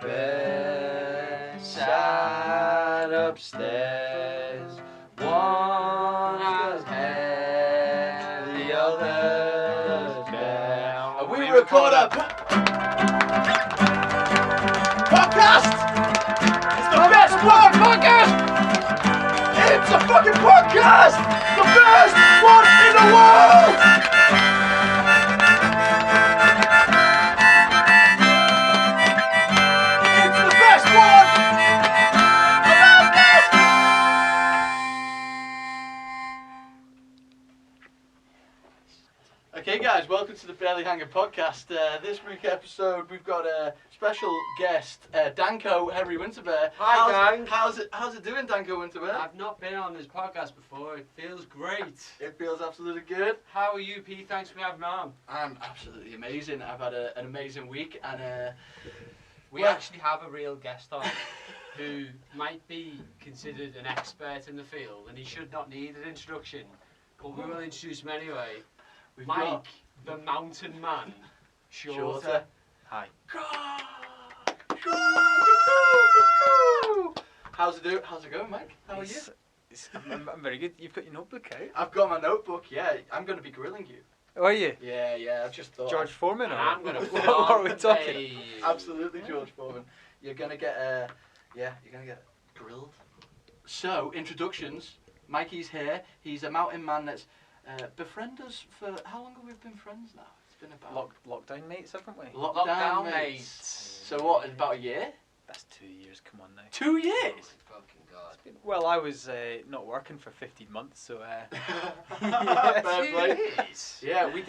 bed, sat upstairs. One has hair, the other's bare. And we record a podcast! It's the best one podcast! It's a fucking podcast! The best one in the world! It's the best one! About this! Okay guys, welcome to the Barely Hanging podcast. This week's episode we've got a special guest, Danko Henry Winterbear. Hi gang. How's it doing, Danko Winterbear? I've not been on this podcast before. It feels great. It feels absolutely good. How are you, Pete? Thanks for having me on. I'm absolutely amazing. I've had an amazing week and We actually have a real guest on who might be considered an expert in the field, and he should not need an introduction, but we will introduce him anyway. we've Mike, got the mountain man, Shorter. Shorter. Hi. How's it going, Mike? How are you? I'm very good. You've got your notebook out. I've got my notebook. Yeah, I'm going to be grilling you. Oh, are you? Yeah. I just thought. George Foreman? Or I'm gonna what are we talking? Hey. Absolutely, George Foreman. You're gonna get grilled. So, introductions. Mikey's here. He's a mountain man that's befriended us for how long have we been friends now? It's been about Lockdown mates, haven't we? lockdown mates. So what? About a year? That's 2 years. Come on now. 2 years. Fucking God. Well, I was not working for 15 months, so. Fair 2 play. years. Yeah, we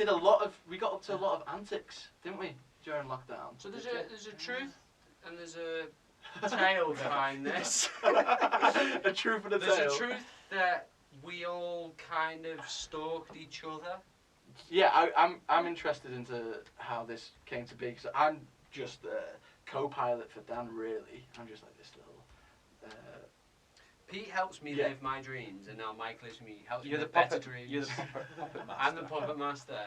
got up to a lot of antics, didn't we, during lockdown? So there's a truth and there's a tale behind this. A truth and a There's tale. a truth that we all kind of stalked each other. Yeah, I'm interested into how this came to be because I'm just a co-pilot for Dan. Really, I'm just like this little. Pete helps me Yeah. live my dreams, and now Mike lives me helps You're me the live better puppet. dreams. You're the puppet master. I'm the puppet master,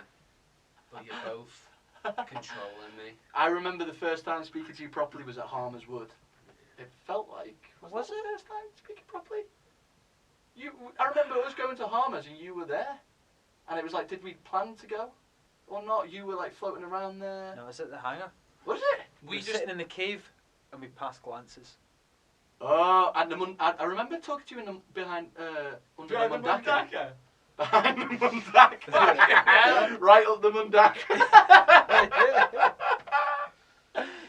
but you're both controlling me. I remember the first time speaking to you properly was at Harmer's Wood. It felt like was it the first time speaking properly? I remember us going to Harmer's and you were there, and it was like, did we plan to go or not? You were like floating around there. No, I was at the hangar. Was it? We were sitting in the cave, and we passed glances. Oh, and I remember talking to you behind under the Mundaka. Behind the Mundaka. Right up the Mundaka.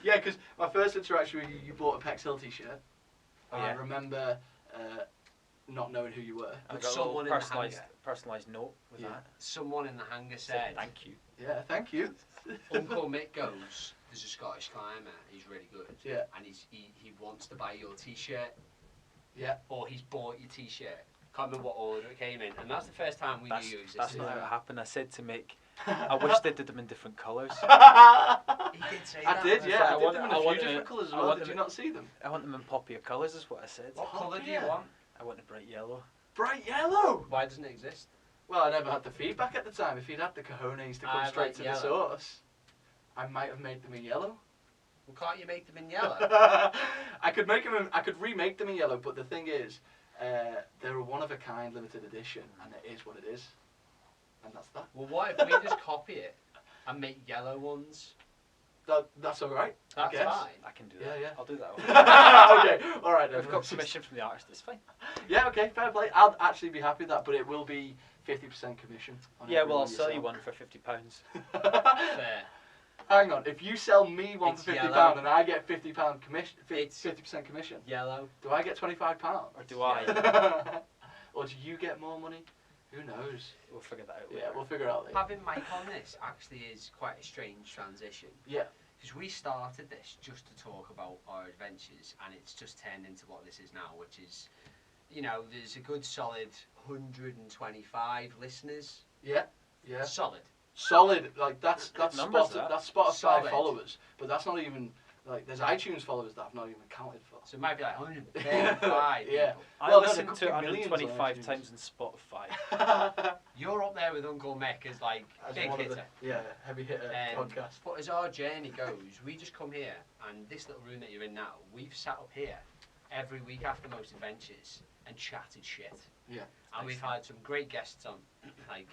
Yeah, because my first interaction with you, you bought a Pex Hill t-shirt. Oh, I yeah. remember not knowing who you were. I But got a someone little in the hangar. personalised note with Yeah. that. Someone in the hangar Said said, thank you. Yeah, thank you. Uncle Mick goes, there's a Scottish climber, he's really good. Yeah. And he wants to buy your t-shirt. Yeah. Or he's bought your t-shirt. Can't remember what order it came in. And that's the first time we knew you existed. That's not how it happened. I said to Mick, I wish they did them in different colours. He did say I that. did, I yeah. I, want- did them in I a few want different them- colours as I well. want Did you them- not see them? I want them in poppier colours, is what I said. What colour do you yeah. want? I want a bright yellow. Bright yellow. Why doesn't it exist? Well, I never had the feedback at the time. If he'd had the cojones to come I straight like to yellow. the source, I might have made them in yellow. Well, can't you make them in yellow? I could make them. I could remake them in yellow, but the thing is, they're a one-of-a-kind limited edition, and it is what it is, and that's that. Well, what if we just copy it and make yellow ones? That's all right. That's I guess. fine. I can do Yeah, that. yeah. I'll do that. Okay, all right. Then. I've got permission from the artist. It's fine. Yeah, okay, fair play. I'll actually be happy with that, but it will be 50% commission. On Yeah, every well, I'll one sell you sell. one for £50. Fair. Hang on, if you sell me one It's for £50 yellow. and I get £50 commission, It's 50% commission, yellow. do I get £25? Or do I? Or do you get more money? Who knows? We'll figure that out Yeah, later. we'll figure it out later. Having Mike on this actually is quite a strange transition. Yeah. Because we started this just to talk about our adventures, and it's just turned into what this is now, which is, you know, there's a good solid 125 listeners. Yeah. Yeah. Solid. Solid. Like that's numbers, Spotify, that. that's Spotify Solid. followers, but that's not even Like, there's iTunes followers that I've not even counted for. So it might be like 135 Yeah. people. I Well, no, listened there to could it be millions on 125 iTunes. times on Spotify. You're up there with Uncle Mick as like As big one of hitter. the heavy hitter podcast. But as our journey goes, we just come here, and this little room that you're in now, we've sat up here every week after most adventures and chatted shit. Yeah. And we've had some great guests on, like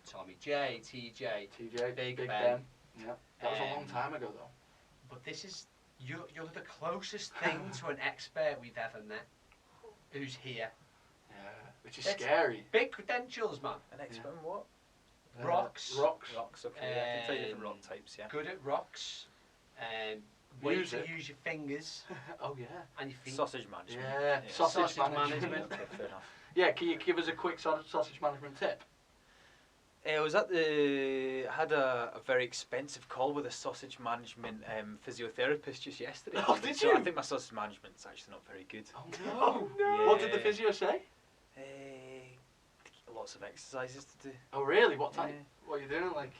Tommy J, TJ, TJ, Big Ben. Ben. Yeah. That was a long time ago, though. But this is, you're the closest thing to an expert we've ever met who's here. Yeah. Which is It's- scary. Big credentials, man. An expert in what? Rocks. Rocks. Rocks, okay. Yeah, I can tell you different rock types, yeah. Good at rocks. Way Music. to use your fingers Oh, yeah. and your feet. Sausage management. Yeah. Sausage management. management. Okay, fair enough. Yeah, can you give us a quick sausage management tip? I was at the had a very expensive call with a sausage management physiotherapist just yesterday. Oh, did so you? I think my sausage management's actually not very good. Oh, no. no. What did the Yeah. physio say? Lots of exercises to do. Oh, really? What type? Yeah. What are you doing? Like,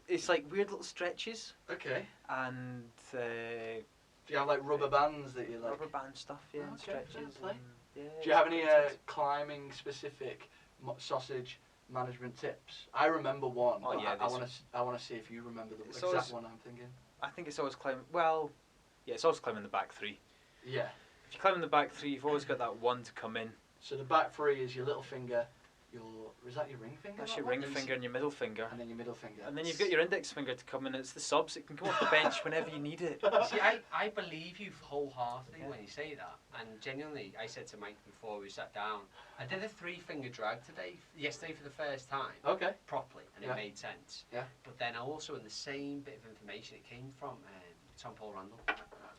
It's like weird little stretches okay. and Do you have like rubber bands that you like? rubber band stuff, yeah, and Okay, fair stretches. play. And, yeah, Do you have it's any intense. climbing specific sausage management tips? I remember one. Oh, but yeah, I want to see if you remember the It's exact always- one I'm thinking. I think it's always climbing. Well, yeah, it's always climbing the back three. Yeah. If you climb in the back three, you've always got that one to come in. So the back three is your little finger. Is that your ring finger? That's that your one? ring finger and your middle finger. And then your middle finger. And then you've got your index finger to come in. It's the subs. It can come off the bench whenever you need it. See, I believe you wholeheartedly when you say that. And genuinely, I said to Mike before we sat down, I did a 3-finger drag yesterday for the first time, Okay. properly, and Yeah. it made sense. Yeah. But then also in the same bit of information, it came from Tom Paul Randall.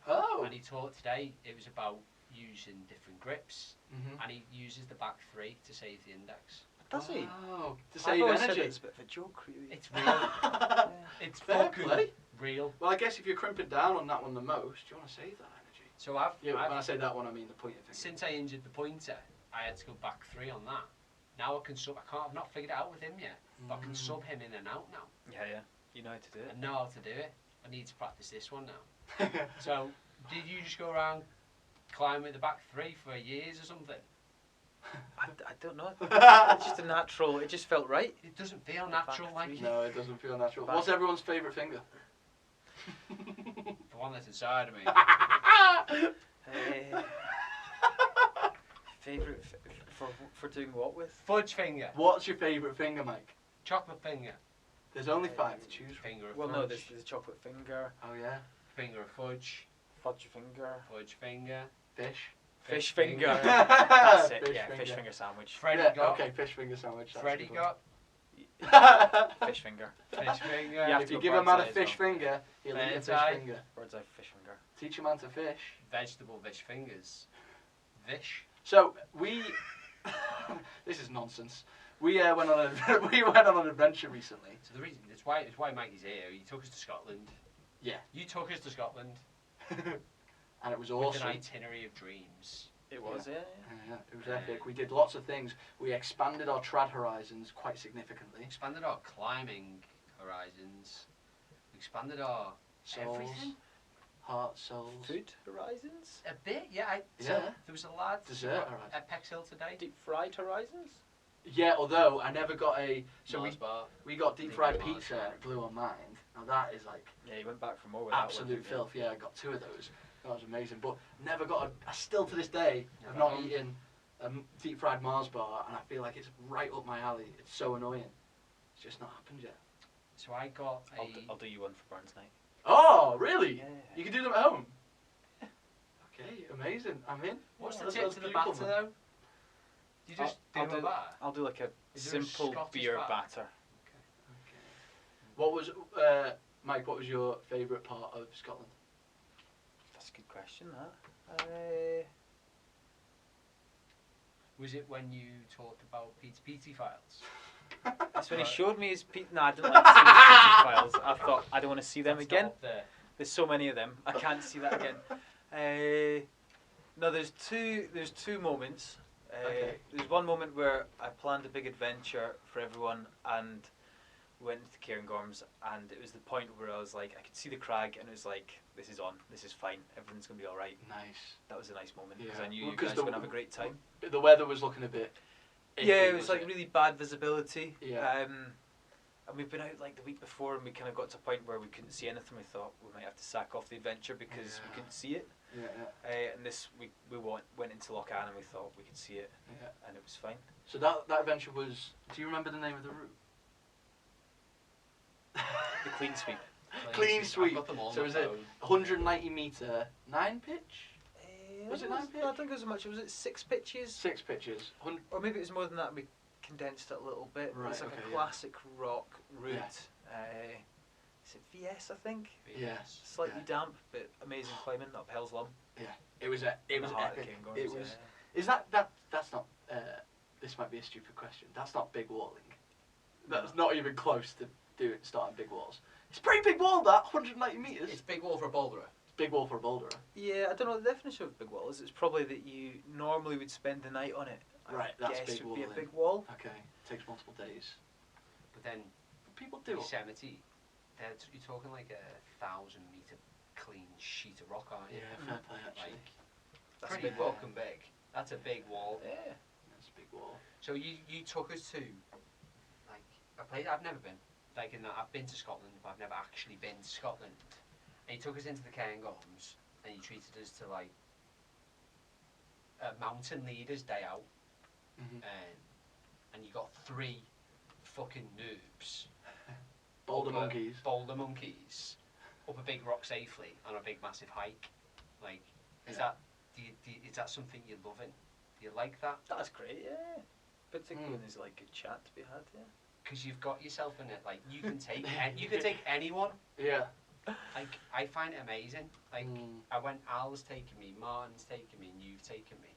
Oh. And he taught today, it was about using different grips, Mm-hmm. and he uses the back three to save the index. Does he? Oh, to I've save always said energy. it's a bit of a joke, really. It's real. Yeah. It's Fair fucking play. real. Well, I guess if you're crimping down on that one the most, you want to save that energy. So I've Yeah, when I say that one, I mean the pointer finger. since I injured the pointer, I had to go back 3 on that. Now I can sub. I've not figured it out with him yet, but I can sub him in and out now. Yeah. You know how to do it. I know how to do it. I need to practice this one now. So, did you just go around climbing the back 3 for years or something? I don't know. It's just a natural. It just felt right. It doesn't feel Back natural like three. it. No, it doesn't feel natural. Back. What's everyone's favourite finger? The one that's inside of me. Uh, favorite for doing what with? Fudge finger. What's your favourite finger, Mike? Chocolate finger. There's only 5 to choose from. Finger of Well, fudge. no, there's a chocolate finger, Oh yeah, Finger of fudge. fudge finger, Fudge finger. fish. fish finger. Fish That's it. Yeah, finger. fish finger sandwich. Freddie Yeah, got. okay, fish finger sandwich. that's Freddie good. got. Fish finger. Fish finger. You have If to you go give a man a bird's eye as fish well. finger, he'll eat a Bird's fish eye. finger. Bird's eye fish finger. Teach a man to fish. Vegetable fish fingers. Vish. So we, this is nonsense. We went on an adventure recently. So the reason it's why Mikey's here. He took us to Scotland. Yeah. You took us to Scotland And it was with awesome. an itinerary of dreams. It was, yeah. Yeah, it was epic. We did lots of things. We expanded our trad horizons quite significantly. Expanded our climbing horizons. We expanded our Souls, everything. heart, souls, Food horizons. A bit, yeah. So Yeah. there was a lad Dessert horizon. at Pexhill today. Deep fried horizons. Yeah, although I never got a. So Mars bar. we got deep Think fried it was, pizza yeah. and it blew our mind. Now that is like Yeah, you went back for more with that one, absolute didn't you? filth. Yeah, I got 2 of those. That was amazing. But never got I still to this day have Never not done. eaten a deep fried Mars bar, and I feel like it's right up my alley. It's so annoying. It's just not happened yet. So I got I'll do you one for Burns night. Oh, really? Yeah. You can do them at home. Okay, amazing. I'm in. What's the That's- tip that's to the beautiful, batter man. though? You just I'll do a do- batter. I'll do like a Is there a simple Scottish beer batter? batter. What was Mike? What was your favourite part of Scotland? That's a good question, that. Was it when you talked about Pete's PT files? That's when he showed me his No, I didn't like to see his PT files. I thought, I don't want to see them That's again. not up there. There's so many of them. I can't see that again. No, there's two moments. Okay. There's one moment where I planned a big adventure for everyone, and we went into Cairngorms, and it was the point where I was like, I could see the crag, and it was like, this is on, this is fine, everything's gonna be all right. Nice. That was a nice moment because Yeah. I knew Well, you 'cause guys were gonna have a great time. The weather was looking a bit. Yeah, iffy, it was like really bad visibility. Yeah. And we've been out like the week before, and we kind of got to a point where we couldn't see anything. We thought we might have to sack off the adventure because we couldn't see it. Yeah. And this we went into Loch Anne, and we thought we could see it, and it was fine. So that adventure was. Do you remember the name of the route? The clean sweep. Clean sweep. I've got them all So on was my it phone. 190 metre 9 pitch? Was it 9 pitch? No, I think it was much. Was it 6 pitches? 6 pitches. Or maybe it was more than that. And we condensed it a little bit. Right, It's like okay, a yeah. classic rock route. Yeah. Is it VS? I think. Yeah. Slightly damp, but amazing climbing up Hell's Lum. It was In the heart of epic. Cairngorms, It was. Is that's not? This might be a stupid question. That's not big walling. That's not even close to starting big walls. It's a pretty big wall. That 190 metres. It's big wall for a boulderer. Big wall for a boulderer. Yeah, I don't know what the definition of big wall is. It's probably that you normally would spend the night on it. Right, I that's guess big would be a walling. big wall. Okay, takes multiple days. But then But people do it. Yosemite, you're talking like 1,000 metre clean sheet of rock, aren't you? Yeah, fair play actually. Like, That's a pretty big wall. fucking big. That's a big wall. Yeah. That's a big wall. So you took us to like a place I've never been. Like in that I've been to Scotland, but I've never actually been to Scotland. And you took us into the Cairngorms, and you treated us to like a mountain leaders day out, Mhm. and you got 3 fucking noobs, Boulder up a- monkeys. boulder monkeys, up a big rock safely on a big massive hike. Like, is Yeah. that is that something you're loving? Do you like that? That's great, yeah. Particularly when Mm. there's like good chat to be had, yeah. Because you've got yourself in it. Like you can take you can take anyone. Yeah. Like I find it amazing. Like Mm. I went, Al's taken me, Martin's taken me, and you've taken me,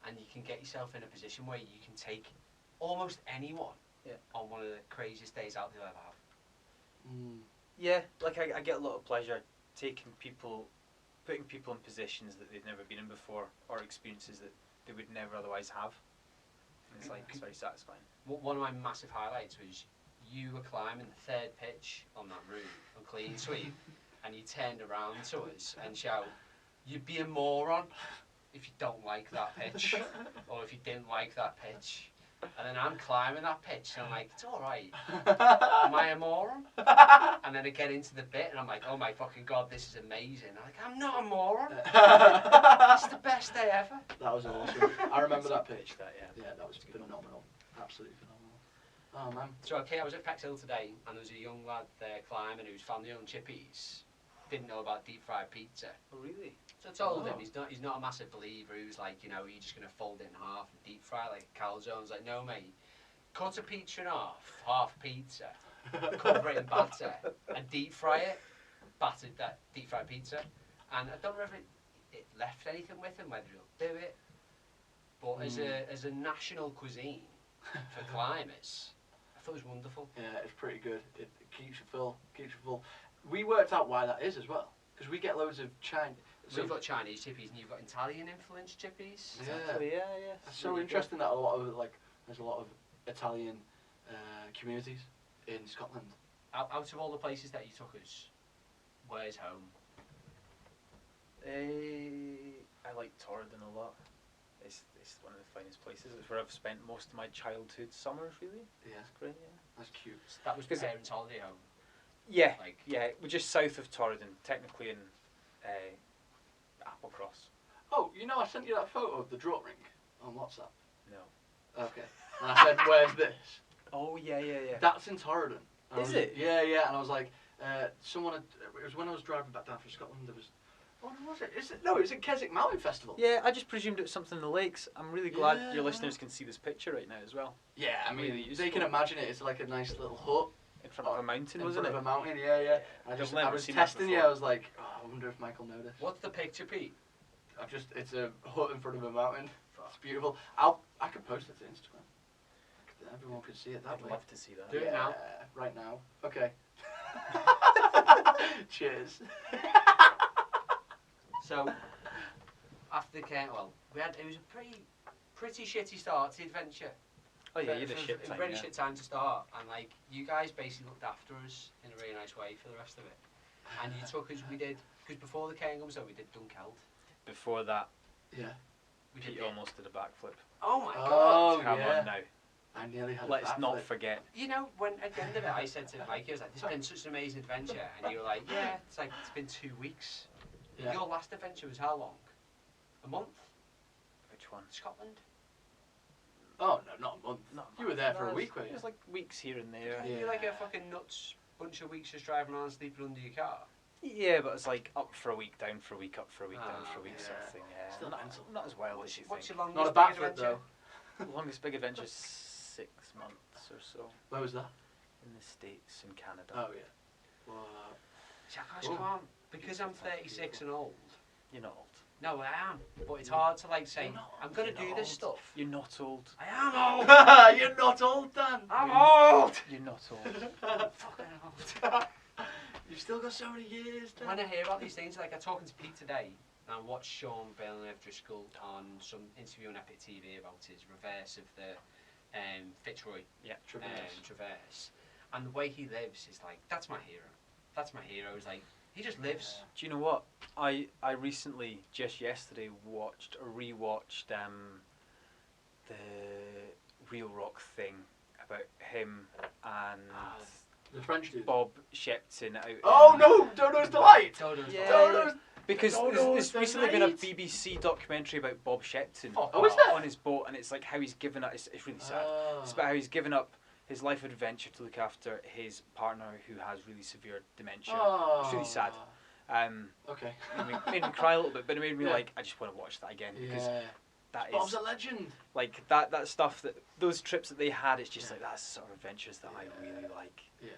and you can get yourself in a position where you can take almost anyone on one of the craziest days out you'll ever have. Mm. Yeah, like I get a lot of pleasure taking people, putting people in positions that they've never been in before, or experiences that they would never otherwise have. And it's like, it's very satisfying. One of my massive highlights was you were climbing the 3rd pitch on that route on clean sweep, and you turned around to us and shout, "You'd be a moron if you don't like that pitch, or if you didn't like that pitch." And then I'm climbing that pitch, and I'm like, "It's all right. Am I a moron?" And then I get into the bit, and I'm like, "Oh my fucking god, this is amazing." I'm like, "I'm not a moron. It's the best day ever." That was awesome. I remember that pitch. That, yeah. Yeah, that was phenomenal. Absolutely phenomenal. Oh man. So okay, I was at Pex Hill today, and there was a young lad there climbing whose family owned chippies. Didn't know about deep fried pizza. Oh, really? So I told him Oh. he's not a massive believer. He was like, you're just gonna fold it in half and deep fry it like a calzone. I was like, no mate, cut a pizza in half pizza, cover it in batter, and deep fry it. Battered that deep fried pizza, and I don't know if it left anything with him, whether he'll do it. But as a national cuisine for climbers, I thought it was wonderful. Yeah, it's pretty good. It keeps you full. Keeps you full. We worked out why that is as well, because we get loads of Chinese. So you've got Chinese chippies and you've got Italian influenced chippies. Yeah. Exactly, yeah. It's so interesting that there's a lot of Italian communities in Scotland. Out of all the places that you took us, where's home? I like Torridon a lot. It's one of the finest places. It's where I've spent most of my childhood summers, really. Yeah, It's great, yeah. that's cute. That was Because- parents' holiday home. Yeah, Like, yeah. We're just south of Torridon, technically in Applecross. Oh, I sent you that photo of the draw ring on WhatsApp. No. Okay. And I said, "Where's this?" Oh, yeah. That's in Torridon. And I Is was- it? Yeah. And I was like, it was when I was driving back down from Scotland. There was. Oh, was it? No, it was at Keswick Mountain Festival. Yeah, I just presumed it was something in the lakes. I'm really glad Yeah. your listeners can see this picture right now as well. Yeah, I mean, Really they can useful. imagine it. It's like a nice little hut In front of a mountain, in wasn't front it? of a mountain. Yeah. I I've never was seen that testing you. before. I was like, I wonder if Michael noticed. what's the picture, Pete? It's a hut in front of a mountain. It's beautiful. I could post it to Instagram. Everyone could see it that I'd way. love to see that. Do it now. Right now. Okay. Cheers. So, after the camp, it was a pretty shitty start to the adventure. Oh yeah, you had a shit time. Really Yeah. shit time to start, and like you guys basically looked after us in a really nice way for the rest of it. And you took us. We did because before the Cairngorms though, we did Dunkeld. Before that, Yeah. We did. Pete almost did a backflip. Oh my god! Oh, Come yeah. on now. I nearly had Let's a not backflip. forget. You know, when at the end of it, I said to Mikey, I was like, "This has been such an amazing adventure," and you were like, "Yeah, it's been 2 weeks." Yeah. Your last adventure was how long? A month? Which one? Scotland? Oh, no, not a month. Not You were there for a no, week, were It you? was like weeks here and there. Yeah. You're like a fucking nuts bunch of weeks just driving around sleeping under your car. Yeah, but it's like up for a week, down for a week, up for a week, down Oh, for a week sort of yeah. thing. Yeah. Still not, mental. not as wild as you What's think. your longest Not a big backflip, adventure? though. The longest big adventure is 6 months or so Where was that? in the States, in Canada. Oh, yeah. Well, See, I just Cool. can't, because I'm 36 and old. You're not old. No, I am, but it's hard to like say, You're not I'm going You're to do not this old. stuff. You're not old. I am old! You're not old, Dan. I'm old! You're not old. Fucking old. You've still got so many years, Dan. When I hear about these things, like I'm talking to Pete today, and I watched Sean Byrne Driscoll on some interview on Epic TV about his reverse of the Fitzroy Traverse. And the way he lives is like, that's my hero. That's my hero. It's like, he just lives. Do you know what? I recently, just yesterday, rewatched the Real Rock thing about him and The French dude. Bob Shepton out. Oh, no! Dodo's Delight! Dodo's Yeah. Dodo's... Because Dodo's there's recently been a Delight. BBC documentary about Bob Shepton Oh, is there? on his boat, and it's like how he's given up. It's really sad. Oh. It's about how he's given up his life adventure to look after his partner who has really severe dementia. Oh. It's really sad. Okay. Made me cry a little bit, but it made me Yeah. like, I just want to watch that again because Yeah. that Bob's is a legend. like that stuff those trips that they had. It's just Yeah. like that's the sort of adventures that I really like. Yeah.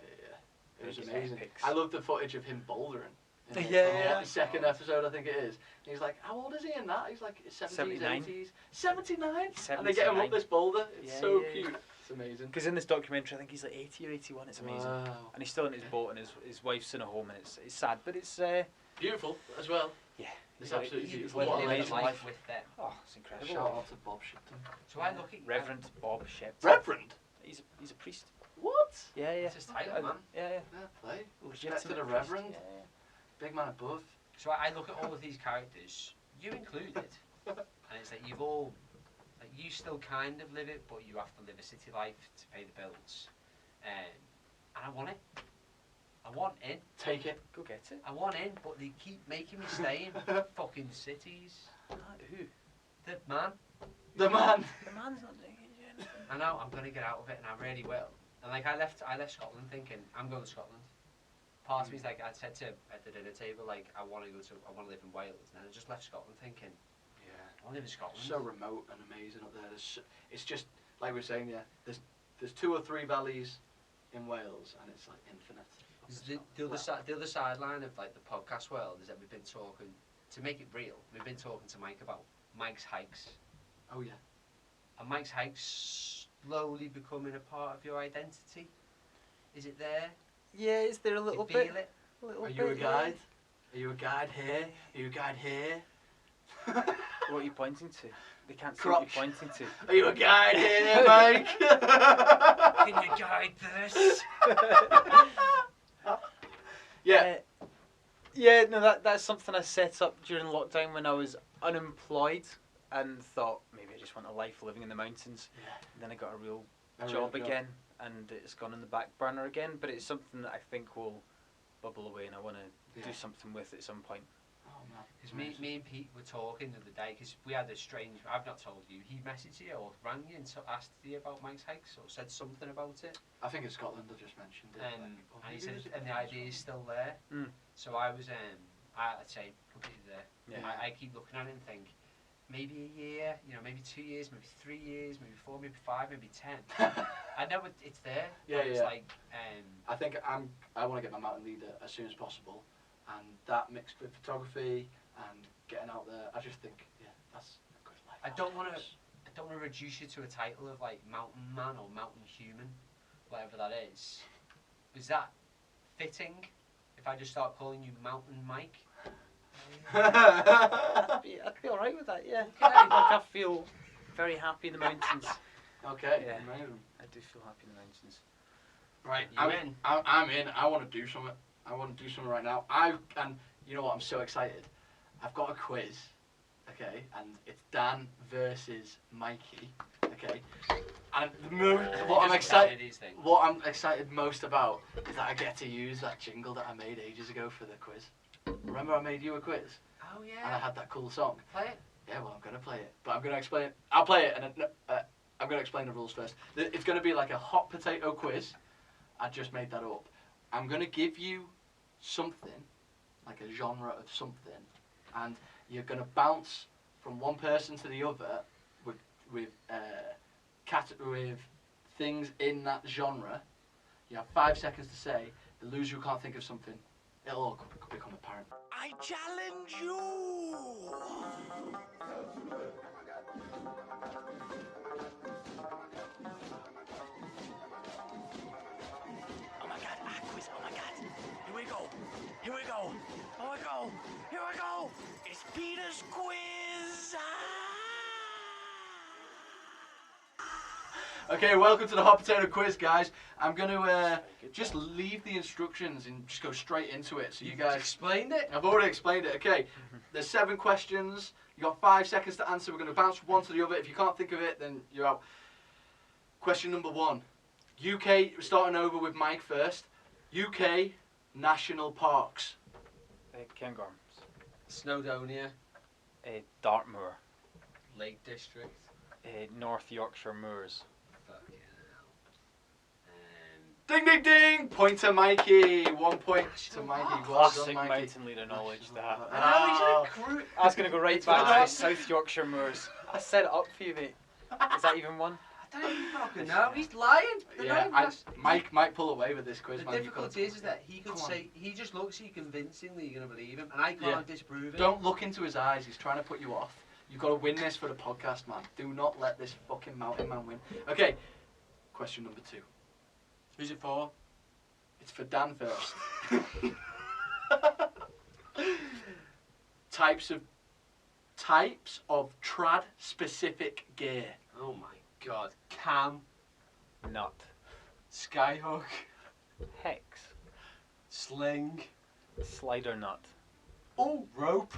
It was Big amazing. epics. I love the footage of him bouldering. In Yeah. The second episode, I think it is. And he's like, how old is he in that? He's like 70s, 79. 80s. 79? And they get him up 79. this boulder. It's Yeah, so yeah. cute. It's amazing. Because in this documentary, I think he's like 80 or 81. It's amazing, Wow. and he's still in his boat, and his wife's in a home, and it's sad, but it's Beautiful as well. yeah, It's he's absolutely he's beautiful. living What an a Living amazing life life. with them. Oh, it's incredible. Shout out to Bob Shipton. So I look at Reverend Bob Shepton. Reverend? He's a priest. What? Yeah, yeah. That's his title, man. Yeah, yeah. Fair play. Respect to Legitimate the priest, Reverend. yeah, yeah. Big man above. So I look at all of these characters, you included, and it's like you've all, like you still kind of live it, but you have to live a city life to pay the bills, and I want it. I want in. Take it. Go get it. I want in, but they keep making me stay in fucking cities. Who? The man. The man. The man's not doing it yet. I know I'm gonna get out of it, and I really will. And like I left Scotland thinking I'm going to Scotland. Part of me's like I said to at the dinner table, like I want to live in Wales, and then I just left Scotland thinking Yeah. I want to live in Scotland. So remote and amazing up there. It's just like we were saying. Yeah. There's 2 or 3 valleys in Wales, and it's like infinite. The other sideline of like the podcast world is that we've been talking to make it real. We've been talking to Mike about Mike's hikes, Oh yeah. and Mike's hikes slowly becoming a part of your identity. Is it there? Yeah, is there a Do little you feel bit? it? A little Are bit, you a yeah. guide? Are you a guide here? Are you a guide here? What are you pointing to? They can't see Crotch. what you're pointing to. Are you a guide here, Mike? Can you guide this? Yeah. Yeah, no, that's something I set up during lockdown when I was unemployed and thought maybe I just want a life living in the mountains. Yeah. And then I got a real A real job job. again, and it's gone in the back burner again. But it's something that I think will bubble away, and I want to Yeah. do something with at some point. Oh man. Because me and Pete were talking the other day, because we had a strange, I've not told you, he messaged you or rang you and asked you about Mike's hikes or said something about it. I think in Scotland I just mentioned it. And, like, oh, and he maybe said, it was and the idea is still there. Mm. So I was, I'd say completely there. Yeah. I keep looking at it and think, maybe a year, maybe 2 years, maybe 3 years, maybe 4, maybe 5, maybe 10. I know it's there. Yeah, but it's yeah. like, I think I want to get my mountain leader as soon as possible, and that mixed with photography and getting out there, I just think that's a good life. I don't want to reduce you to a title of like mountain man or mountain human, whatever that is. Is that fitting? If I just start calling you Mountain Mike? I'd be alright with that, yeah. Okay. Like I feel very happy in the mountains. Okay, Yeah. amazing. I do feel happy in the mountains. Right, You in? I'm in. I want to do something. I want to do something right now. And you know what? I'm so excited. I've got a quiz. Okay, and it's Dan versus Mikey. Okay, and what I'm excited most about is that I get to use that jingle that I made ages ago for the quiz. Remember I made you a quiz? Oh And yeah. I had that cool song. Play it. Yeah, well, I'm going to play it. But I'm going to explain it. I'll play it, and I'm going to explain the rules first. It's going to be like a hot potato quiz. I just made that up. I'm going to give you something, like a genre of something, and you're going to bounce from one person to the other with things in that genre. You have 5 seconds to say. The loser who can't think of something, it'll all become apparent. I challenge you! Oh my god, quiz, oh my god. Here we go, here we go, oh my god, here we go. It's Peter's quiz! Okay, welcome to the hot potato quiz, guys. I'm going to just leave the instructions and just go straight into it. So you guys explained it. I've already explained it. Okay, there's 7 questions. You got 5 seconds to answer. We're going to bounce from one to the other. If you can't think of it, then you're out. Question number 1. UK, starting over with Mike first. UK national parks. Cairngorms. Snowdonia. Dartmoor. Lake District. North Yorkshire Moors. Fucking hell. Ding, ding, ding! Point to Mikey. 1 point to Mikey. Well done, Classic Mikey. mountain leader knowledge, that. Oh. I was going to go right It's back fine. to South Yorkshire Moors. I set it up for you, mate. Is that even one? I don't even fucking know. He's lying. They're not Yeah, even- Mike might pull away with this quiz, The man. You've difficulty gotta- is that he could Come on. say, he just looks at you convincingly, you're going to believe him, and I can't Yeah. disprove it. Don't look into his eyes. He's trying to put you off. You've got to win this for the podcast, man. Do not let this fucking mountain man win. Okay, question number 2. Who's it for? It's for Dan first. Types of trad specific gear. Oh my god. Cam. Nut. Skyhook. Hex. Sling. Slider nut. Oh, rope.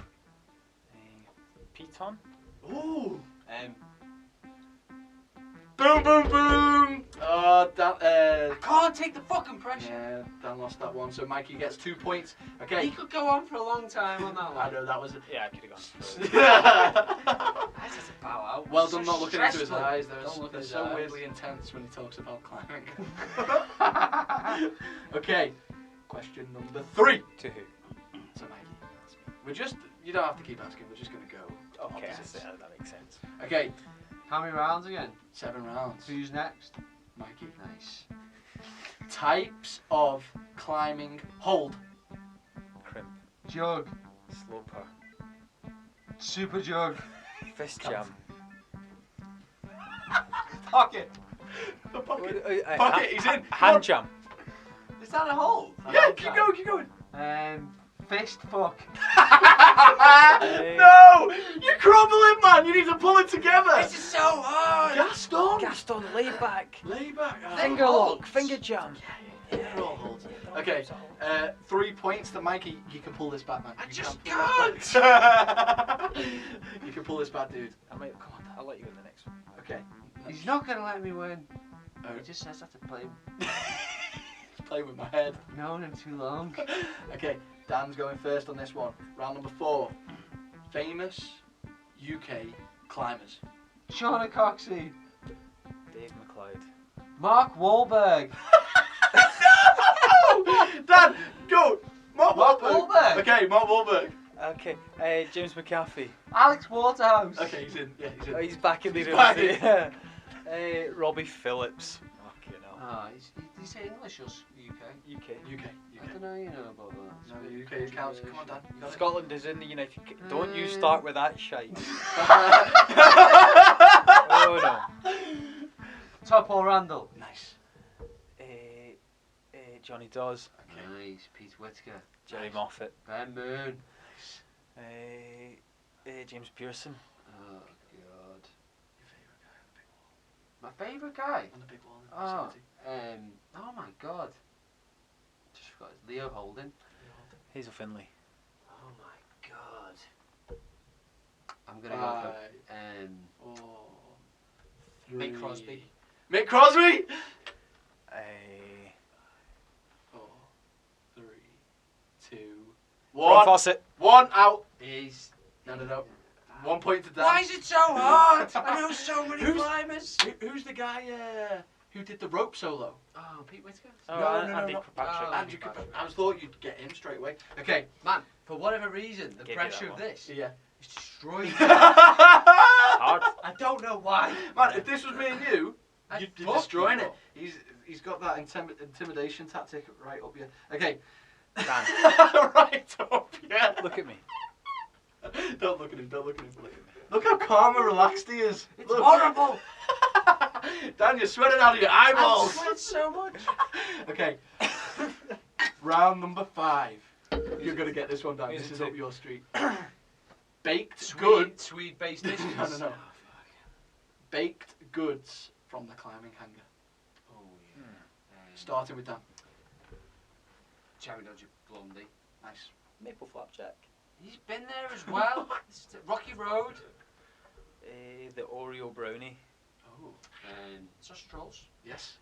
Piton. Ooh. Um, Boom, boom, boom. Dan, I can't take the fucking pressure. yeah, Dan lost that one. So Mikey gets 2 points. He Okay. could go on for a long time on that I one. know that was it. Yeah, I could have gone. I just bow out. Well It's done so not looking into his stressful. eyes. Don't look They're at his so eyes. weirdly intense when he talks about climbing. Okay, question number 3. To who? So Mikey, you don't have to keep asking, we're just going to go Okay, opposites. that makes sense. Okay, How many rounds again? 7 rounds. Who's next? Mikey. Nice. Types of climbing hold. Crimp. Jug. Sloper. Super jug. Fist jam. Pocket. The pocket. Pocket, Pocket, he's in. Hand jam. Is that a hole? Yeah, keep going. Fist fuck. No! You're crumbling, man. You need to pull it together. This is so hard. Gaston. Gaston, lay back. Lay back. Finger lock. Finger jam. Yeah, they're all holds. Okay, 3 points to Mikey. You can pull this back, man. I You just can pull this back. You can pull this back, dude. Come on, I'll let you in the next one. Okay. He's not gonna let me win. Oh. He just says that to play. Play with my head. Known him too long. Okay, Dan's going first on this one. Round number 4. Famous UK climbers. Shauna Coxey. Dave McLeod. Mark Wahlberg. No! Dan, go! Mark Wahlberg. Okay, Mark Wahlberg. Okay, James McAfee. Alex Waterhouse. Okay, he's in. Yeah, he's in. Oh, he's back in the He's room. back is he? in. Yeah. Robbie Phillips. Fucking hell. Ah, did he say English or UK? UK. UK. I don't know, you know about that. No, the UK counts. Come on, Dan. You got it. Scotland is in the United Kingdom. Don't you start with that shite. Oh no. Top or Randall? Nice. Johnny Dawes. Nice. Pete Whitaker. Jerry Moffat. Ben Moon. James Pearson. Oh, God. Your favourite guy on the big wall. My favourite guy? On the big wall. Oh, Security. oh my god. Just forgot. It's Leo Holden. Hazel Finley. Oh my god. I'm gonna go for 4, Mick 3. Crosby. Mick Crosby. 4, 3, 2, Ron 1. Fawcett. 1 out. He's. No. 1 point to Dan. Why is it so hard? I know so many climbers. Who's the guy who did the rope solo? Oh, Pete Whitaker. Oh, No, Andy no. Kirkpatrick. Oh, Andrew Kirkpatrick. I thought you'd get him straight away. Okay. Man, for whatever reason, the Give you pressure that of one. this Yeah. is destroying me. Hard. I don't know why. Man, if this was me and you, I'd you'd be fuck destroying you it. He's got that intimidation tactic right up your. Okay. Dan, Right up yeah. look at me. Don't look at him. Don't look at him. Look how calm and relaxed he is. It's Look. horrible. Dan, you're sweating out of your I eyeballs. sweat so much. Okay. Round number 5. You're gonna get this one, Dan. This Music is too. up your street. Baked good. Swede-based dishes. No. Baked goods from the climbing hanger. Oh yeah. Starting with Dan. Cherry Dodger Blondie. Nice. Maple flapjack. He's been there as well. It's Rocky Road. The Oreo brownie. Oh. Sausage rolls. Yes.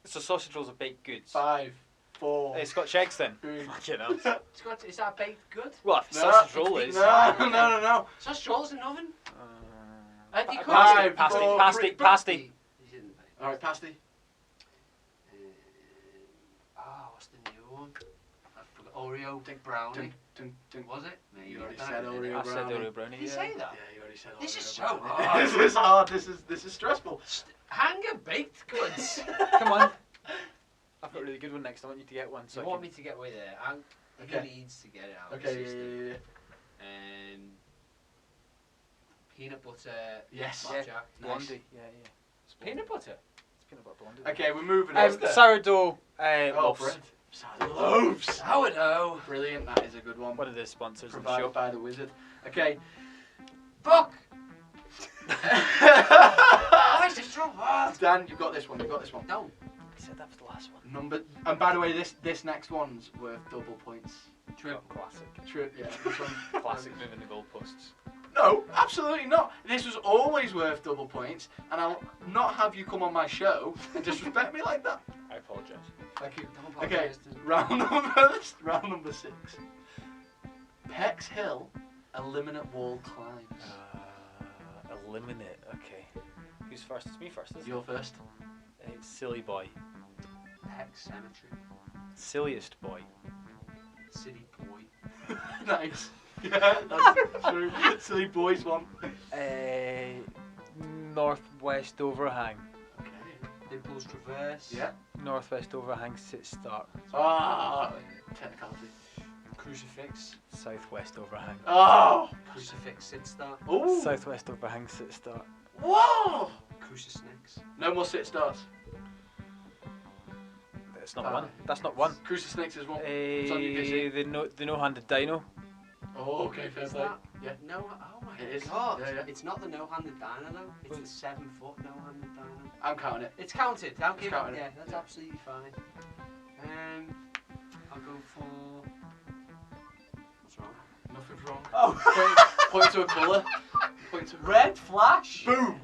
So sausage rolls are baked goods. 5, 4. Scotch eggs then. 3. Fucking hell. Is that baked good? Well, if No, sausage roll is. No. Sausage rolls in the oven? You could Five, say- four, pasty. He didn't bake. Alright, pasty. What's the new one? I forgot. Oreo brownie. Dun. Was it? No, You already done said it, didn't Oreo you? I said brownie. Oreo brownie. Did you yeah. say that? Yeah, you already said This Oreo is so brownie. hard. This is hard. This is stressful. Hanger baked goods. Come on. I've got a really good one next. I want you to get one. So You want me to get away there? Okay. He needs to get it out. Okay, of the system. yeah. Peanut butter. Yes. Flapjack. Blondie. Yeah. It's peanut butter. It's peanut butter blondie. Okay, we're moving on. Sourdough. Oh, Loaves. bread. Loaves. Sourdough. Brilliant. That is a good one. One of the sponsors of the Provided show. by the wizard. Okay. Fuck. Why is it so hard? Dan, you've got this one. No. He said that was the last one. And by the way, this next one's worth double points. True. Classic. True. Yeah. This one. Classic moving the goalposts. No, absolutely not. This was always worth double points, and I'll not have you come on my show and disrespect me like that. I apologise. Thank you. Don't Okay, apologise to- round number 6. Peck's Hill eliminate wall climbs. Eliminate. Okay. Who's first? It's me first, isn't You're first. it? It's Silly Boy. Peck Cemetery. Silliest Boy. City Boy. Nice. Yeah, that's true. Silly boys one. Northwest Overhang. Okay. Impulse Traverse. Yeah. Northwest Overhang sit start. Ah, technicality. Crucifix. Southwest Overhang. Oh. Crucifix sit start. Ooh. Southwest Overhang sit start. Whoa. Crucisnix. No more sit starts. That's not one. That's not one. Crucisnix is one. It's on UKC. The no-handed dino. Oh, okay, fair Is play. that? Yeah. No. Oh my It is. god. Yeah, yeah. It's not the no-handed dino though. It's the 7-foot no-handed dino. I'm counting it. It's counted. I'll It's give counted. it. Yeah, that's Yeah. absolutely fine. I'll go for. What's wrong? Nothing's wrong. Oh. Point to a colour. Point to Red Flash. Boom.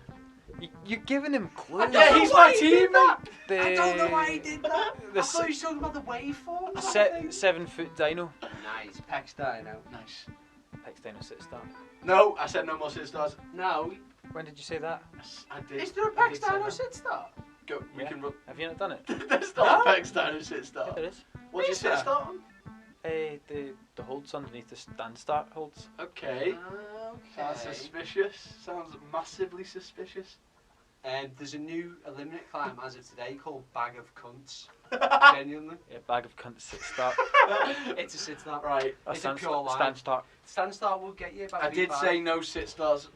You're giving him clues. Yeah, he's my teammate. I don't know why he did that. The I thought he was talking about the waveforms. 7-foot dino. Nice. Peck's dino. Nice. Peck's dino sit start. No, I said no more sit stars. No. When did you say that? I did. Is there a I Peck's did say dino that. sit start? Go. We Yeah. can run. Have you not done it? There's not a Peck's Dino sit Yeah, start. there is. What's your Is sit there? start on? The holds underneath the stand start holds. Okay. Sounds Okay. suspicious. Sounds massively suspicious. There's a new eliminate climb as of today called Bag of Cunts. Genuinely. Yeah, bag of cunts sit start. It's a sit start. Right. A It's a stand, pure line. stand start. Stand start will get you about I did 3-5. say no sit stars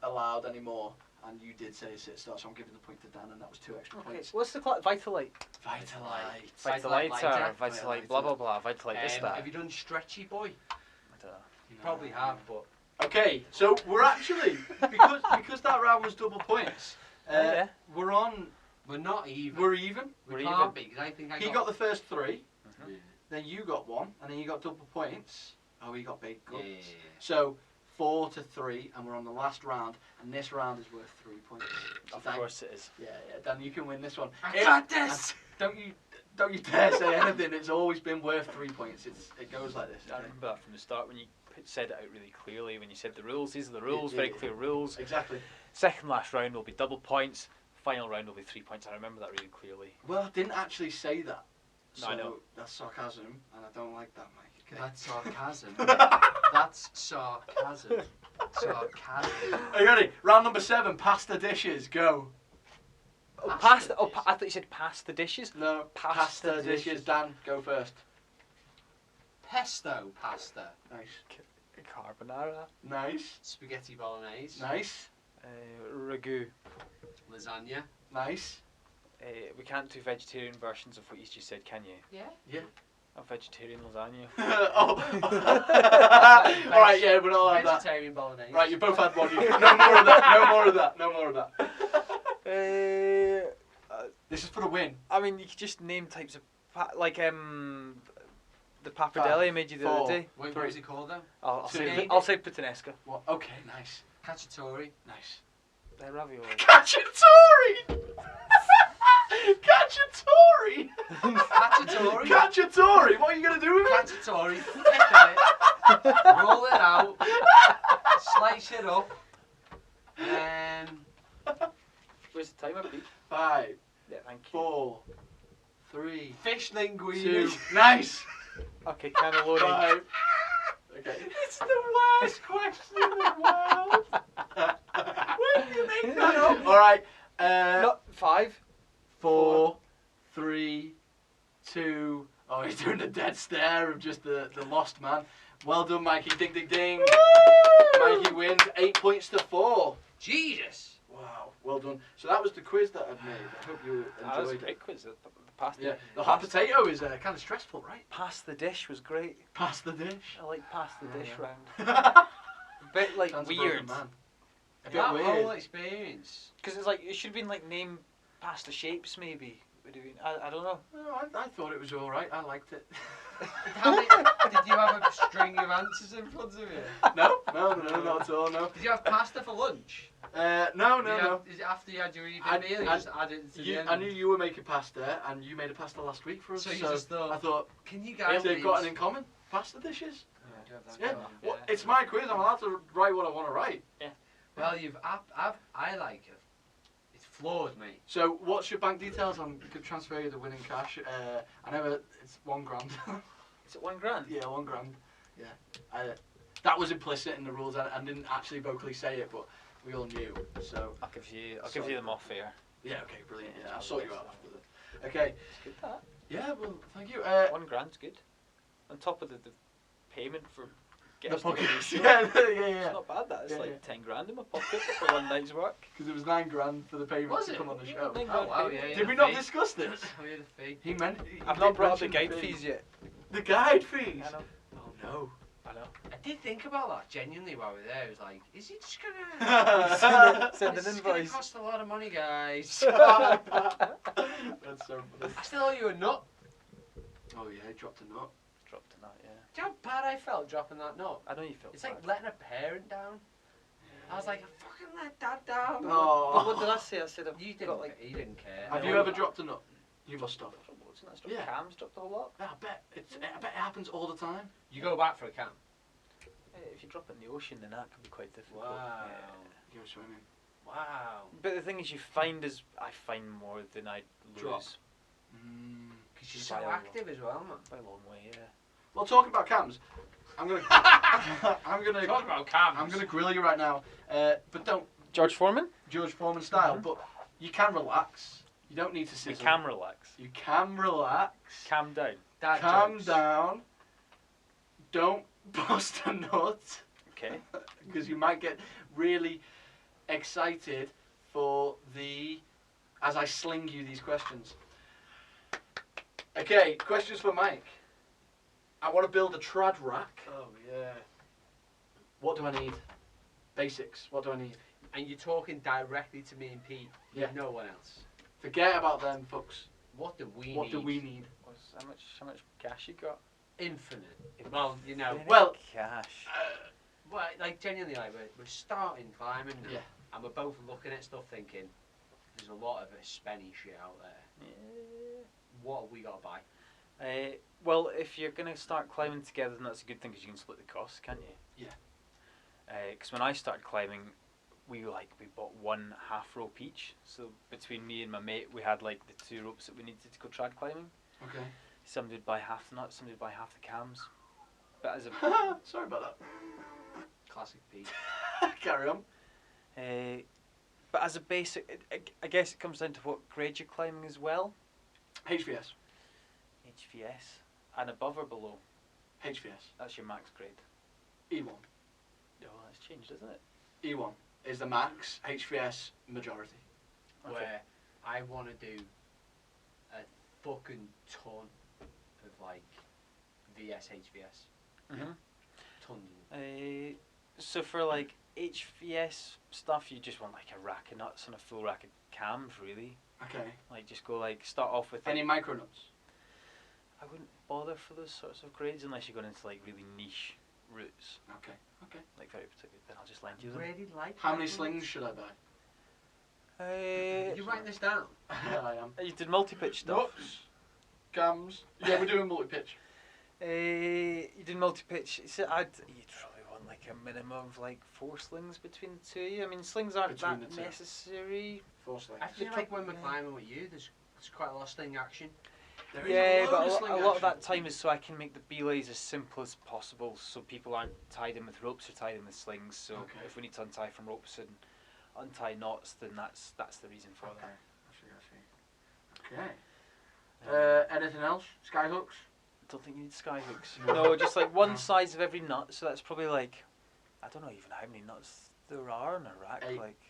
allowed anymore, and you did say sit start, so I'm giving the point to Dan, and that was 2 extra Okay, points. what's the Vitalite? Vitalite. Vitalite lighter. Vitalite, blah blah blah. Vitalite this that. Have you done Stretchy Boy? I don't know. You probably have, but Okay, so we're actually because that round was double points. Yeah. We're on. We're not even. We're even. We We're can't even. be, because I think I He got the first 3. Yeah. Then you got 1, and then you got double points. Oh, he got big guts. Yeah. So 4 to 3, and we're on the last round, and this round is worth 3 points. So Of Dan- course it is. Yeah, Dan, you can win this one. I got this! Don't you dare say anything. It's always been worth 3 points. It goes like this. I remember that from the start when you said it out really clearly. When you said the rules, these are the rules, Yeah, very yeah. clear rules. Exactly. Second last round will be double points. Final round will be 3 points. I remember that really clearly. Well, I didn't actually say that. No, So I know. that's sarcasm, and I don't like that, Mike. Okay? That's sarcasm. That's sarcasm. Sarcasm. Are you ready? Round number 7, pasta dishes, go. Oh, Pasta pasta. Oh, dishes. I thought you said pasta dishes. No, pasta dishes. Dan, go first. Pesto pasta. Nice. Carbonara. Nice. Spaghetti bolognese. Nice. Ragu. Lasagna. Nice. We can't do vegetarian versions of what you just said, can you? Yeah. Yeah. A vegetarian lasagna. Oh. Alright, yeah, we're not allowed that. Vegetarian bolognese. Right, you both had one. No more of that. No more of that. No more of that. This is for the win. I mean, you could just name types of the pappardelle I made you the 4, other day. Wait, 3. what was it called though? I'll say puttanesca. What? Okay, nice. Cacciatore. Nice. Ravioli. Cacciatore! Cacciatore! Cacciatore. Cacciatore! What are you going to do with it? Cacciatore. Pickle it. Roll it out. Slice it up. And Where's the timer, Pete? 5, Yeah, thank you. 4, 3, fish linguine. 2. Nice! Okay, cannelloni. 5. Okay. It's the worst question in the world. Where do you make that up? Alright. Not 5. 4, 3, 2. Oh, he's doing the dead stare of just the lost man. Well done, Mikey. Ding, ding, ding. Woo! Mikey wins 8 points to 4. Jesus. Wow, well done. So that was the quiz that I've made. I hope you That was a enjoyed it. great quiz. The pasta. Yeah, the hot potato is kind of stressful, right? Pass the dish was great. Pass the dish. I like pass the dish Yeah. round. A bit like Sounds a weird. broken man. A bit That whole weird. experience. Because it's like, it should have been like name pasta shapes maybe. Would have been, I don't know. No, I thought it was all right. I liked it. Did you have a string of answers in front of you? No, not at all. No. Did you have pasta for lunch? No. Is it after you had your evening I- meal? You I- just added it to the end. I knew you were making pasta, and you made a pasta last week for us. So you just thought, I thought can you guys? they've got it in common. Pasta dishes. Yeah. Yeah. Well, it's my quiz. I'm allowed to write what I want to write. Well, I like it. It's flawed, mate. So, what's your bank details? I'm gonna transfer you the winning cash. I know it's £1,000. Is it $1,000? Yeah, £1,000. Yeah. That was implicit in the rules. I didn't actually vocally say it, but we all knew. So. I'll give you them off air. Yeah. Okay. Brilliant. Yeah, I'll sort you out after that. Okay. It's good that. Yeah. Well, thank you. $1,000's good. On top of the payment for The getting us to podcast. the show. Yeah. It's not bad that. It's Yeah, like yeah. $10,000 in my pocket for one night's work. Because it was £9,000 for the payment Was to it? come on the show. Yeah, Oh wow, yeah. Did we not discuss this? We had a fee. He meant. I've not brought up the guide fees yet. The guide fees. I know. Oh no. I know. I did think about that genuinely while we were there. I was like, is he just gonna? Send This an is gonna invoice. cost a lot of money, guys. That's so funny. I still owe you a nut. Oh yeah, he dropped a nut. Dropped a nut, yeah. Do you know how bad I felt dropping that nut? I know you felt It's bad. like letting a parent down. I was like, I fucking let dad down. Oh. But what did I say? I said I've You got didn't. like... He didn't care. Have I you know ever that. dropped a nut? You must have. Wasn't that dropped Yeah. cams? Dropped a whole lot? I bet it happens all the time. You go back for a cam. If you drop it in the ocean, then that can be quite difficult. Wow. Go swimming. Wow. But the thing is, I find more than I lose. Drop. Mm. Because you're Just so by a lot. active as well, man. By a long way, yeah. Well, talking about cams, I'm gonna Talk about cams. I'm gonna grill you right now. But don't George Foreman? George Foreman style. But you can relax. You don't need to You sizzle. can relax. You can relax. Calm down. Dad Calm jokes. down. Don't bust a nut. Okay. Because you might get really excited for as I sling you these questions. Okay, questions for Mike. I want to build a trad rack. Oh yeah. What do I need? Basics. What do I need? And you're talking directly to me and Pete. Yeah. No one else. Forget about them, fucks. What do we What need? do we need? How much cash you got? Infinite. Well, you know. Infinite well, cash. Well, like genuinely, like we're starting climbing now, Yeah. and we're both looking at stuff thinking, there's a lot of spenny shit out there. Yeah. What have we got to buy? Well, if you're gonna start climbing together, then that's a good thing because you can split the costs, can't you? Yeah. Because when I started climbing, we bought one half rope each. So between me and my mate, we had like the 2 ropes that we needed to go trad climbing. Okay. Somebody would buy half the nuts, somebody would buy half the cams. But as a Sorry about that. Classic Pete. Carry on. but as a basic, I guess it comes down to what grade you're climbing as well. HVS. HVS. And above or below? HVS. That's your max grade. E1. Oh, that's changed, isn't it? E1 is the max. HVS majority. Okay. Where I want to do a fucking ton of like VS HVS. Mhm. Tons. So for like HVS stuff, you just want like a rack of nuts and a full rack of cams, really. Okay. Like just go like start off with Any like, micro nuts? I wouldn't bother for those sorts of grades unless you're going into like really niche routes, Okay. Okay. like very particular. Then I'll just lend you them. Really like. How many slings should I buy? You write this down. I am. You did multi-pitch stuff. Nuts. Cams. Yeah, we're doing multi-pitch. You did multi-pitch. You'd probably want like a minimum of like 4 slings between the two of you. I mean, slings aren't Between that the two. necessary. 4 slings. I feel The like pro- when we're yeah. climbing with you, there's quite a lot of sling action. There is Yeah, load but of sling a lot of that action. time is so I can make the belays as simple as possible, so people aren't tied in with ropes or tied in with slings. So Okay. if we need to untie from ropes and untie knots, then that's the reason for Okay. that. I see. Okay. Anything else? Skyhooks? I don't think you need sky hooks. No. No, just like one No. size of every nut. So that's probably like, I don't know even how many nuts there are in a rack. 8. Like,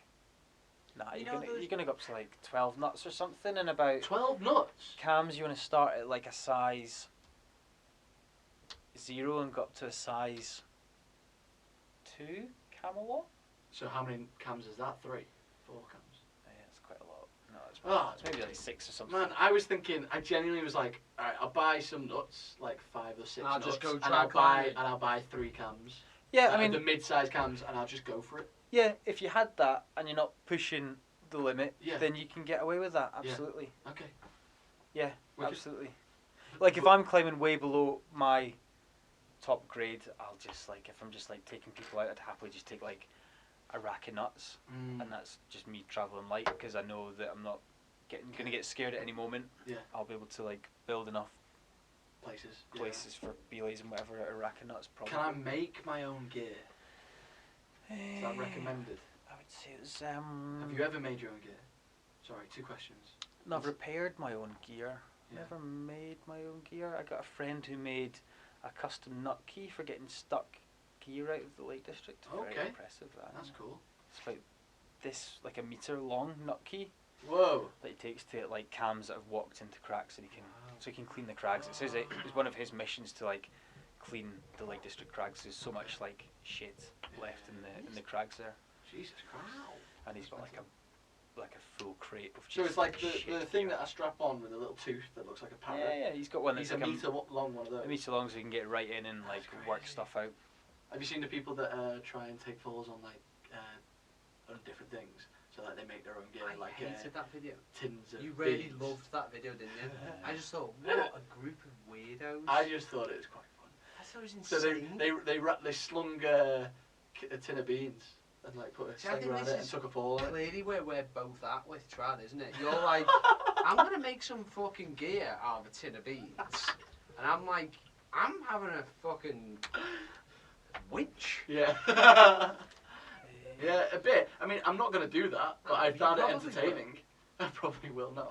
nah, You you're know gonna those- you're gonna go up to like 12 nuts or something, and about 12 nuts? cams you want to start at like a size 0 and go up to a size 2 Camelot. So how many cams is that? 3? 4 cams? Yeah, it's quite a lot. No, Oh, it's maybe like 6 or something. Man, I was thinking, I genuinely was like, alright, I'll buy some nuts, like 5 or 6 I'll nuts, just go and try I'll buy 3 cams. Yeah, I the mean, mid-sized cams, and I'll just go for it. yeah, if you had that and you're not pushing the limit, Yeah. then you can get away with that. Yeah. Absolutely. Okay. Yeah, Wicked. absolutely. Like if I'm climbing way below my top grade, I'll just like if I'm just like taking people out, I'd happily just take like a rack of nuts, Mm. and that's just me traveling light because I know that I'm not gonna get scared at any moment. Yeah. I'll be able to like build enough Places. places for belays and whatever at a rack of nuts. Probably. Can I make my own gear? Is that Eh, recommended? I would say it was. Have you ever made your own gear? Sorry, 2 questions. No, I've repaired my own gear. Yeah. Never made my own gear. I got a friend who made a custom nut key for getting stuck gear out of the Lake District. Okay. Very impressive. That. That's cool. It's like this, like a meter long nut key Whoa. that he takes to like cams that have walked into cracks, and he can Wow. so he can clean the cracks. It says it was one of his missions to like clean the Lake District cracks. There's so much like shit left in the cracks there, Jesus Christ. and he's got like a full crate of. So just, it's like shit the thing gear. that I strap on with a little tooth that looks like a parrot. Yeah, he's got one that's He's a like meter long one of those. a meter long, so you can get right in and like That's work crazy. stuff out. Have you seen the people that try and take falls on like on different things? So like they make their own gear, I like hated that video. tins of You really beads. loved that video, didn't you? I just thought, what a group of weirdos. I just thought it was quite fun. I thought it was So insane. they slung a tin of beans and like put a See, I sling think around this it and is took a fall on it. Clearly where we're both at with Trad, isn't it? You're like, I'm going to make some fucking gear out of a tin of beans. And I'm like, I'm having a fucking winch. Yeah. Yeah, a bit. I mean, I'm not going to do that, but I You found it probably entertaining. I probably will. No, I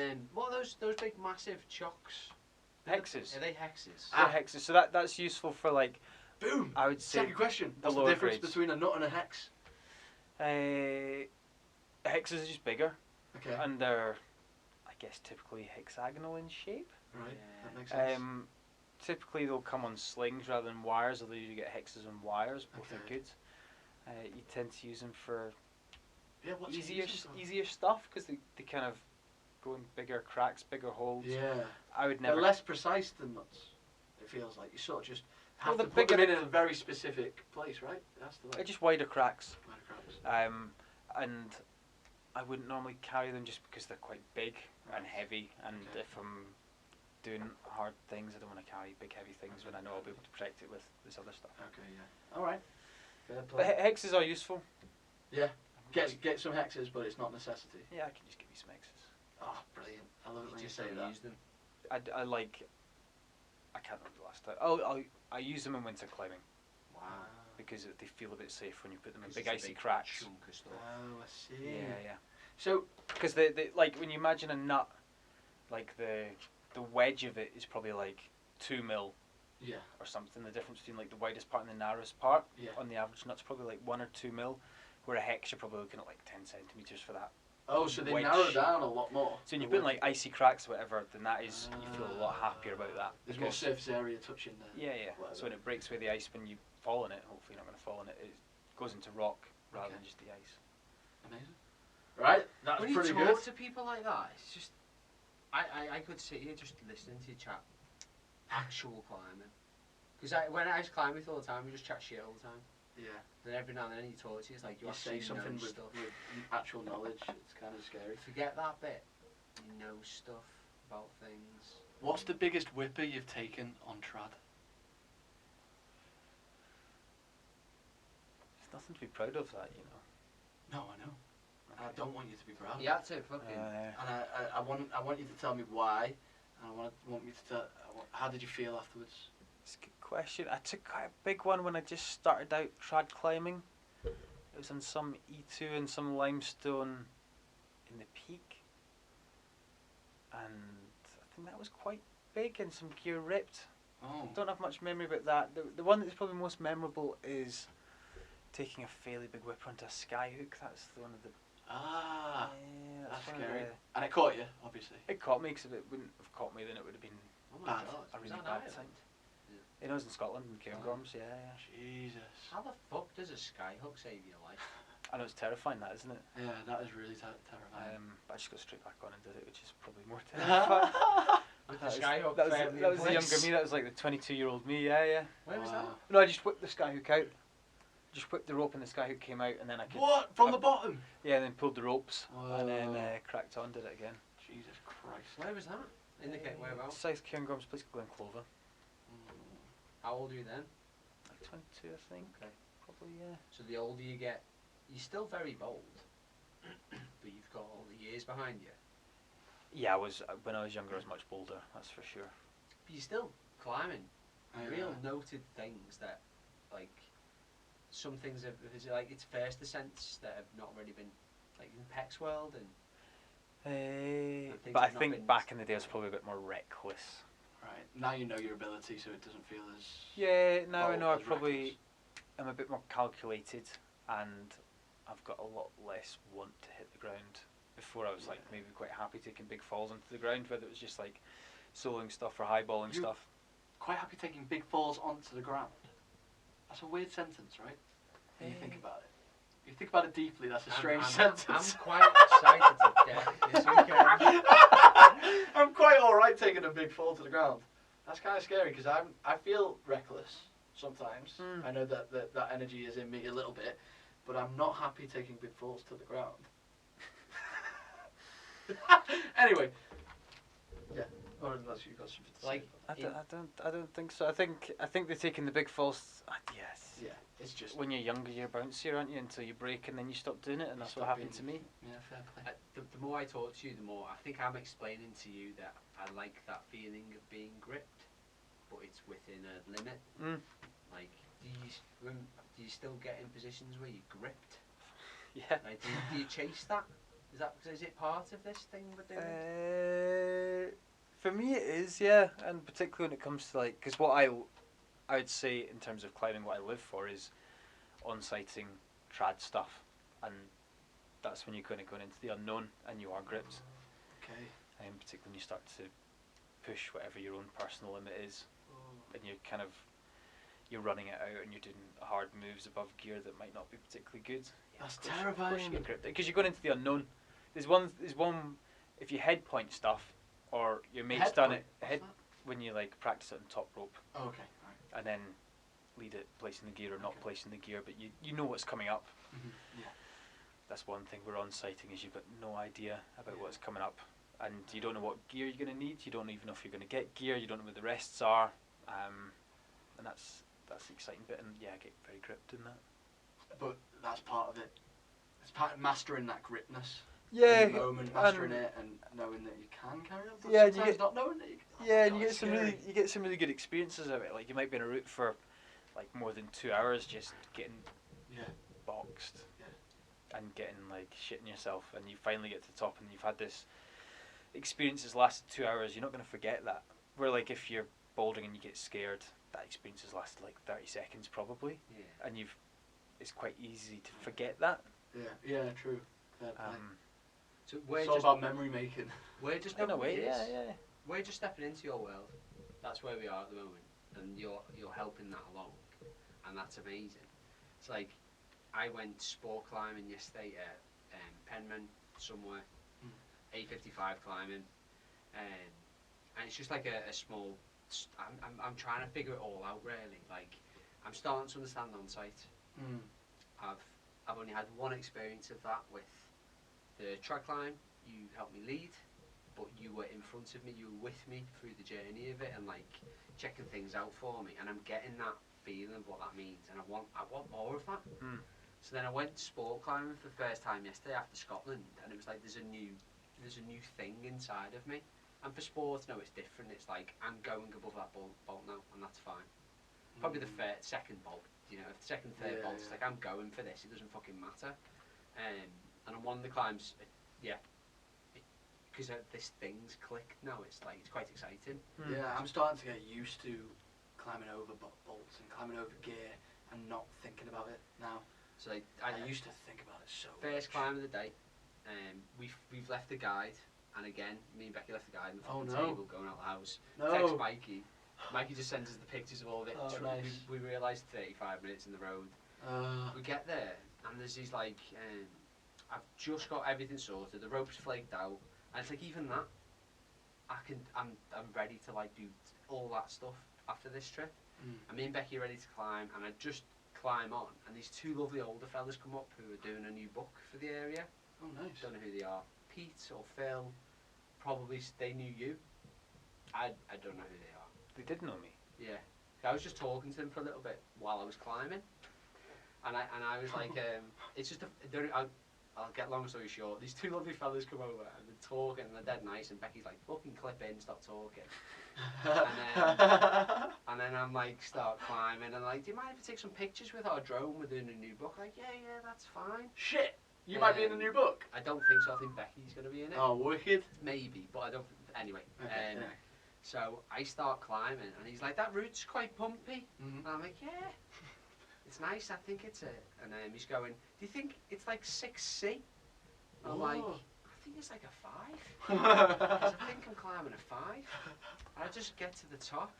won't. What are those big massive chocks? Hexes. Are they hexes? Yeah, hexes. So that's useful for like Boom. I would say Second question. What's the lower difference grades. between a nut and a hex? Hexes are just bigger, Okay. and they're I guess typically hexagonal in shape. Right. Yeah. That makes sense. typically they'll come on slings rather than wires, although you get hexes on wires. Both are Okay. good. You tend to use them for Yeah, what's it easier used for? easier stuff because they kind of go in bigger cracks, bigger holes. Yeah. I would They're never. less precise than nuts. It feels like you sort of just have Well, to the put them bigger in a very specific place, right? That's the way. Just wider cracks. Wider cracks. And I wouldn't normally carry them just because they're quite big and heavy. And Okay. if I'm doing hard things, I don't want to carry big, heavy things when I know I'll be able to protect it with this other stuff. Okay, yeah. All right. Fair But play. hexes are useful. Yeah. Get some hexes, but it's not a necessity. Yeah, I can just give you some hexes. Oh, brilliant! I love it You when you just say don't that. use them. I like. I can't remember the last time. I use them in winter climbing Wow. because they feel a bit safe when you put them in 'Cause big it's a icy big cracks. chunk of stuff. Oh, I see. Yeah. So, Because they like when you imagine a nut, like the wedge of it is probably like 2 mil yeah, or something. The difference between like the widest part and the narrowest part yeah. on the average nut's probably like 1 or 2 mil, where a hex you're probably looking at like 10 centimeters for that. Oh, so they wedge. narrow down a lot more. So when you The put in wedge. like icy cracks or whatever, then that is you feel a lot happier about that. There's more because- surface area touching there. Yeah. Whatever. So when it breaks away the ice, when you fall in it, hopefully you're not going to fall in it. It goes into rock rather Okay. than just the ice. Amazing. Right, that's When you pretty talk good. to people like that, it's just I could sit here just listening to you chat actual climbing. Because when I was climbing with you all the time, we just chat shit all the time. Yeah. Then every now and then you talk to you, it's like you You say actually something know with stuff. actual knowledge. It's kind of scary. Forget that bit. You know stuff about things. What's the biggest whipper you've taken on trad? There's nothing to be proud of that, you know. No, I know. I don't want you to be proud. You had to fucking. And I want you to tell me why. And I want you to tell. How did you feel afterwards? It's a good question. I took quite a big one when I just started out trad climbing. It was on some E2 and some limestone in the peak. And I think that was quite big and some gear ripped. Oh. Don't have much memory about that. The one that's probably most memorable is taking a fairly big whipper onto a skyhook. That's the one of the... Ah. Yeah, That's one of scary. the- And it caught you, obviously. It caught me because if it wouldn't have caught me, then it would have been Oh my Bad. god. a Was really that bad in time. Ireland? It was in Scotland, in Cairngorms, yeah. Jesus. How the fuck does a skyhook save your life? I know it's terrifying, that, isn't it? Yeah, that is really terrifying. But I just got straight back on and did it, which is probably more terrifying. With the That was- skyhook that was, firmly that in was the younger place. me. That was like the 22-year-old me. Yeah. Where was that? No, I just whipped the skyhook out. Just whipped the rope and the skyhook came out, and then I could. What? From the bottom? Yeah, and then pulled the ropes, and then Whoa. cracked on, did it again. Jesus Christ. Where was that? Indicate whereabouts. South Cairngorms, place called Clover. How old are you then? Like 22, I think. Okay. Probably, yeah. So the older you get, you're still very bold, but you've got all the years behind you. Yeah, when I was younger, I was much bolder. That's for sure. But you're still climbing Yeah. real noted things that, like, some things have, is it like it's first ascents that have not really been, like in Peck's world, and things But I have not think been- back in the day, I was probably a bit more reckless. Right. Now you know your ability, so it doesn't feel as. Yeah, now I bold, know I as probably reckless. am a bit more calculated, and I've got a lot less want to hit the ground. Before I was like maybe quite happy taking big falls onto the ground, whether it was just like soloing stuff or highballing You- stuff. Quite happy taking big falls onto the ground. That's a weird sentence, right? When you think about it. If you think about it deeply, that's a strange sentence. I'm quite excited to get this weekend. I'm quite alright taking a big fall to the ground. That's kind of scary because I feel reckless sometimes. Mm. I know that energy is in me a little bit, but I'm not happy taking big falls to the ground. Anyway, yeah. Or unless you've got something to Like, say. I don't think so. I think they're taking the big falls. Yes. Yeah, it's just When you're younger, you're bouncier, aren't you? Until you break, and then you stop doing it, and that's what Stop happened to being- me. yeah, fair play. The more I talk to you, the more I think I'm explaining to you that I like that feeling of being gripped, but it's within a limit. Mm. Like, do you still get in positions where you're gripped? Yeah. Like, do you chase that? Is it part of this thing we're doing? For me, it is, yeah, and particularly when it comes to like, because what I would say in terms of climbing, what I live for is on-sighting trad stuff, and that's when you're kind of going into the unknown and you are gripped, Okay. and particularly when you start to push whatever your own personal limit is. and you're running it out and you're doing hard moves above gear that might not be particularly good. That's Of course terrifying. you get gripped because you're going into the unknown. There's one if you head point stuff or your mate's Head done point? it What's head that? when you like practice it on top rope Oh, okay. Right. and then lead it placing the gear or not Okay. placing the gear, but you know what's coming up. Yeah. That's one thing we're on sighting is you've got no idea about Yeah. what's coming up, and you don't know what gear you're going to need. You don't even know if you're going to get gear. You don't know where the rests are, and that's the exciting bit. And yeah, I get very gripped in that. But that's part of it. It's part of mastering that gripness. Yeah, In the moment, mastering it and knowing that you can carry on. But Yeah, and sometimes you not knowing that you can. yeah, and God, you get it's some scary. really good experiences of it. Like you might be on a route for like more than 2 hours just getting Yeah. boxed Yeah. and getting like shitting yourself, and you finally get to the top and you've had this experience that's lasted 2 hours. You're not going to forget that. Where like if you're bouldering and you get scared, that experience has lasted like 30 seconds probably, Yeah. and it's quite easy to forget that. Yeah. Yeah. True. Fair play. So It's all about memory making. we're just In a way, it is. yeah. We're just stepping into your world. That's where we are at the moment, and you're helping that along, and that's amazing. It's like I went sport climbing yesterday at Penman somewhere, A55 climbing, and it's just like a small. I'm trying to figure it all out really. Like I'm starting to understand on site. I've only had one experience of that with the track climb. You helped me lead, but you were in front of me, you were with me through the journey of it and like checking things out for me, and I'm getting that feeling of what that means, and I want more of that. So then I went sport climbing for the first time yesterday after Scotland, and it was like there's a new thing inside of me. And for sports, no, it's different. It's like I'm going above that bolt now, and that's fine. Probably the second bolt, you know, if the second, third bolt, it's like I'm going for this. It doesn't fucking matter. And on one of the climbs, because this thing's clicked now. It's quite exciting. Yeah, I'm starting to get used to climbing over bolts and climbing over gear and not thinking about it now. So I used to think about it so first much. climb of the day. We've left the guide, and again, me and Becky left the guide on the Oh, fucking no. table going out the house. No. Text Mikey. Mikey just sends us the pictures of all of it. Oh, nice. We realised 35 minutes in the road. We get there, and there's these like, I've just got everything sorted. The rope's flaked out, and it's like even that, I'm ready to like do all that stuff after this trip. And me and Becky are ready to climb, and I just climb on, and these two lovely older fellas come up who are doing a new book for the area. Oh, nice. Don't know who they are. Pete or Phil. Probably they knew you. I don't know who they are. They did know me. Yeah. I was just talking to them for a little bit while I was climbing, and I was like, it's just I'll get long story short. These two lovely fellas come over and they're talking and they're dead nice, and Becky's like, fucking clip in, stop talking. And then I'm like, start climbing, and like, do you mind if I take some pictures with our drone? We're doing a new book. Like, yeah, that's fine. Shit! You might be in the new book. I don't think so. I think Becky's going to be in it. Oh, wicked. Maybe, but I don't. Anyway. Okay, yeah. So I start climbing, and he's like, that route's quite pumpy. And I'm like, yeah, it's nice. I think it's and he's going, do you think it's like 6C? I'm like, I think it's like a 5. 'Cause I think I'm climbing a 5. I just get to the top.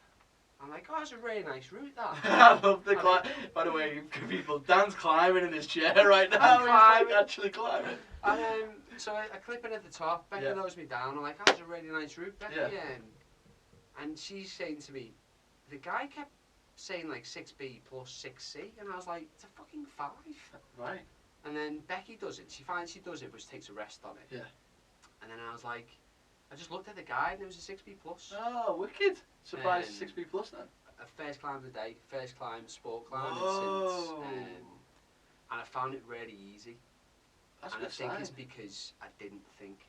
I'm like, oh, it's a really nice route, that. I love the climb. By the way, people, Dan's climbing in his chair right now. I'm He's climbing. like actually climbing. And so I clip in at the top. Becky Yeah. lows me down. I'm like, oh, it's a really nice route, Becky. Yeah. And she's saying to me, the guy kept saying like 6B plus 6C, and I was like, it's a fucking 5. Right. And then Becky does it. She finds she does it, but she takes a rest on it. Yeah. And then I was like, I just looked at the guide, and it was a 6B plus. Oh, wicked. Surprised 6B plus then. A first climb of the day, first climb, sport climb, Whoa. and I found it really easy. That's And a I good think sign. it's because I didn't think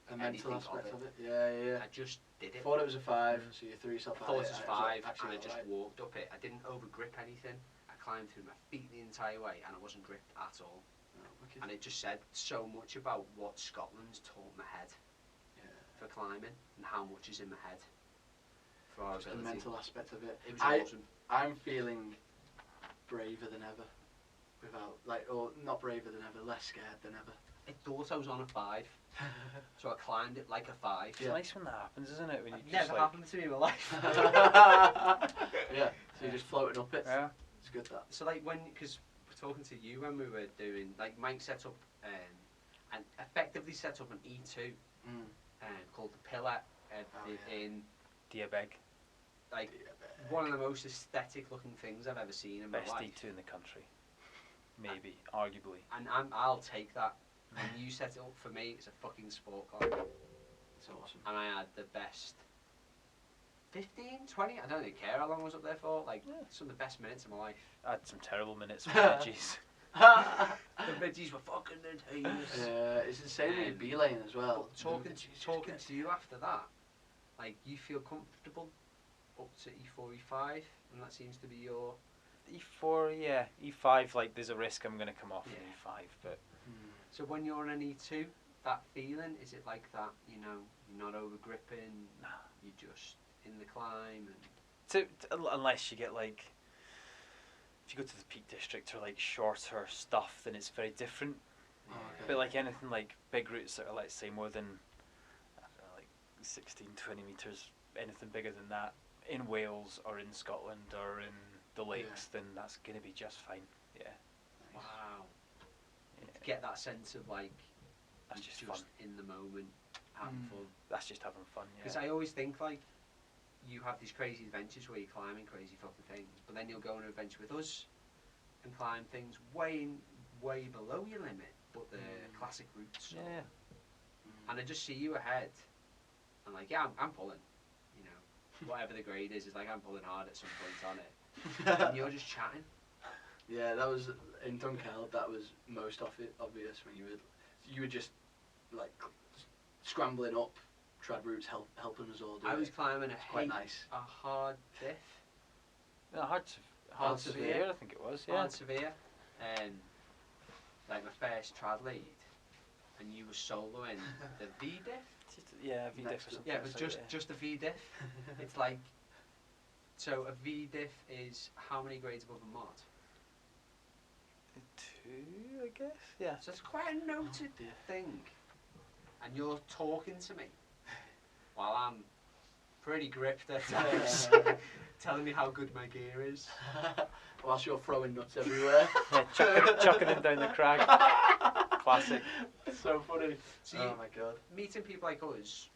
A mental anything aspect of of it. Yeah. I just did it. Thought it was a 5, so you threw yourself I out. thought it was 5, actually and I just alright. walked up it. I didn't over grip anything. I climbed through my feet the entire way, and I wasn't gripped at all. Oh, wicked. And it just said so much about what Scotland's taught my head for climbing, and how much is in my head for our Just the ability. mental aspect of it. It was awesome. I'm feeling braver than ever. Without, like, or not braver than ever, less scared than ever. I thought I was on a 5, so I climbed it like a 5. It's nice when that happens, isn't it? When you It just never happened to me in my life. Yeah, so you're just floating up it. Yeah. It's good that. So like because we're talking to you when we were doing, like Mike set up and effectively set up an E2 called the Pillar in Diabeg. like one of the most aesthetic looking things I've ever seen in Best my life. D2 in the country. Maybe, arguably. And I'll take that. And you set it up for me. It's a fucking sport car. It's awesome. And I had the best 15, 20, I don't really care how long I was up there for. Like, some of the best minutes of my life. I had some terrible minutes with veggies. The veggies were fucking entertainers. Yeah, it's insane in B-lane as well. But talking to you after that, like, you feel comfortable up to E4, E5, and that seems to be your... E4, yeah. E5, like, there's a risk I'm going to come off in E5, but... So when you're on an E2, that feeling, is it like that, you know, you're not over gripping, Nah. you're just in the climb? And Unless you get, like... If you go to the Peak District or, like, shorter stuff, then it's very different. Oh, okay. But, like, anything like big routes that are, let's say, more than, I don't know, like 16, 20 metres, anything bigger than that, in Wales or in Scotland or in the lakes, then that's going to be just fine. Yeah. wow. Yeah. Get that sense of, like, That's you're just fun. in the moment, having fun. That's just having fun, Because yeah. I always think, like, you have these crazy adventures where you're climbing crazy fucking things, but then you'll go on an adventure with us and climb things way below your limit, but the classic routes. Yeah. And I just see you ahead, and like, yeah, I'm pulling, you know, whatever the grade is like I'm pulling hard at some point on it, and you're just chatting. Yeah, that was in Dunkeld. That was most obvious when you were just like scrambling up trad routes, helping us all do I was it. climbing Quite nice. a hard diff, No, hard severe, I think it was, yeah. hard severe, like my first trad lead, and you were soloing the V diff. Yeah, V diff Next or to- something. Yeah, it was like just a V diff. It's like, so a V diff is how many grades above a mod? 2, I guess. Yeah. So it's quite a noted thing. And you're talking to me while I'm pretty gripped at times, telling me how good my gear is. Whilst you're throwing nuts everywhere. Yeah, chucking them down the crag. Classic. So funny. So Oh my god. meeting people like us,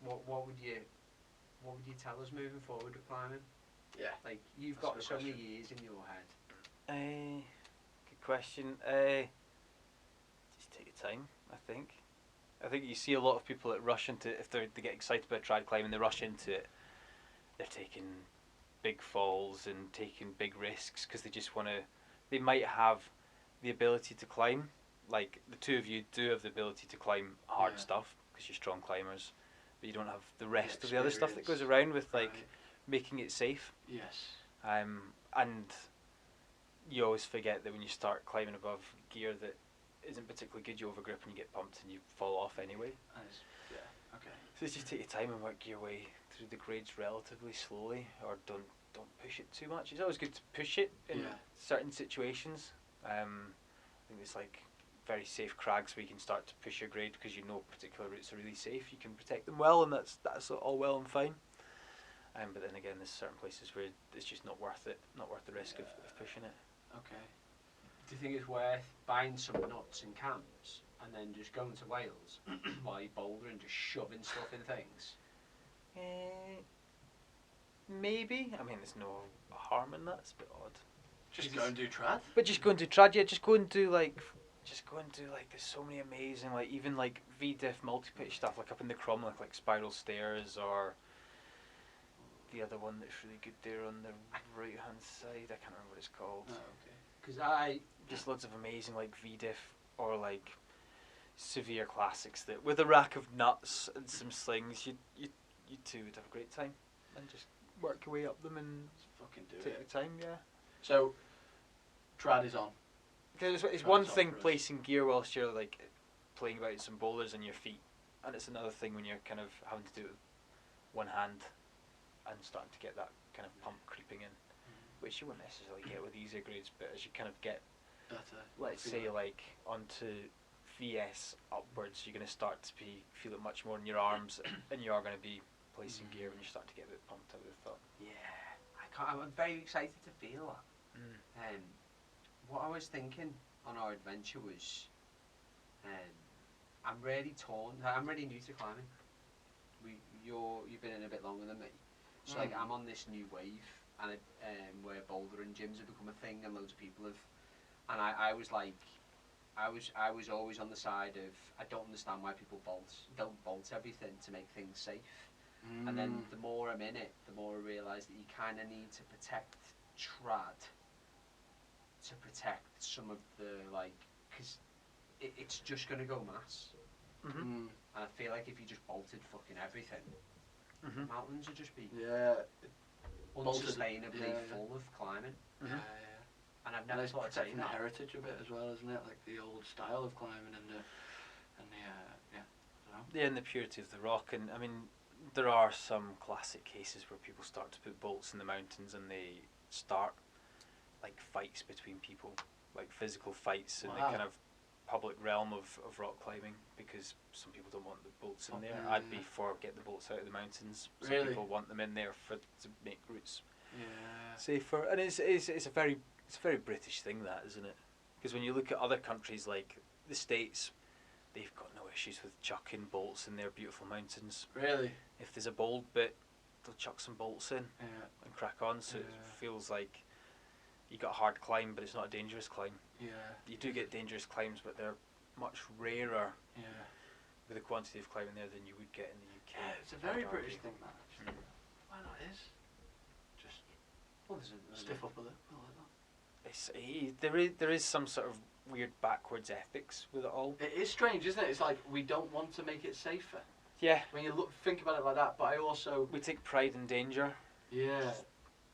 what would you tell us moving forward with climbing? Yeah. Like, you've That's a got good so many question. years in your head. Good question. Just take your time, I think. I think you see a lot of people that rush into, if they get excited about trad climbing, they rush into it. They're taking big falls and taking big risks because they just want to. They might have the ability to climb. Like the two of you do have the ability to climb hard stuff because you're strong climbers, but you don't have the rest of the other stuff that goes around with like making it safe. Yes. And you always forget that when you start climbing above gear that isn't particularly good, you overgrip and you get bumped and you fall off anyway. Yeah. Okay. So just take your time and work your way through the grades relatively slowly, or don't push it too much. It's always good to push it in certain situations. I think there's like very safe crags where you can start to push your grade because you know particular routes are really safe. You can protect them well, and that's all well and fine. But then again, there's certain places where it's just not worth it, not worth the risk of pushing it. Okay. Do you think it's worth buying some nuts in camps and then just going to Wales while you boulder and just shoving stuff in things? Maybe. I mean, there's no harm in that. It's a bit odd. Just go and do trad. But just go and do trad. Yeah, just go and do like. There's so many amazing like even like V-diff multi-pitch stuff like up in the Cromlech like spiral stairs or the other one that's really good there on the right hand side. I can't remember what it's called. Oh, okay. Because Just loads of amazing like V-diff or like severe classics that with a rack of nuts and some slings you two would have a great time and just work your way up them and Fucking do take it. your time. Yeah. So, trad is on. Because it's Trad one is on thing for us. placing gear whilst you're like playing about some boulders on your feet, and it's another thing when you're kind of having to do it with one hand and starting to get that kind of pump creeping in, which you wouldn't necessarily get with easier grades, but as you kind of get, Better. let's say, like onto VS upwards, you're going to start to feel it much more in your arms, and you are going to be placing gear when you start to get a bit pumped. I would have thought. Yeah, I'm very excited to feel that. What I was thinking on our adventure was, I'm really torn. I'm really new to climbing. You've been in a bit longer than me, so like I'm on this new wave, and where bouldering gyms have become a thing, and loads of people have. And I was like, I was always on the side of, I don't understand why people don't bolt everything to make things safe. And then the more I'm in it, the more I realise that you kind of need to protect trad to protect some of the, like, because it's just going to go mass. And I feel like if you just bolted fucking everything, mountains would just be unsustainably full of climbing. And I've never thought I'd say protecting the heritage of it as well, isn't it? Like the old style of climbing and the I don't know. Yeah, and the purity of the rock, and I mean, there are some classic cases where people start to put bolts in the mountains, and they start like fights between people, like physical fights in the kind of public realm of rock climbing, because some people don't want the bolts in there. I'd be for get the bolts out of the mountains. Some people want them in there to make routes safer, and it's a very British thing, that, isn't it? Because when you look at other countries like the States, they've got no issues with chucking bolts in their beautiful mountains. Really? If there's a bold bit, they'll chuck some bolts in and crack on. So it feels like you got a hard climb, but it's not a dangerous climb. You do get dangerous climbs, but they're much rarer with the quantity of climbing there than you would get in the UK. Yeah, it's a very British thing, that, actually. Why not is? Just stiff up a little like that. There is some sort of weird backwards ethics with it all. It is strange, isn't it? It's like we don't want to make it safer. Yeah. When you think about it like that, but I also... We take pride in danger. Yeah.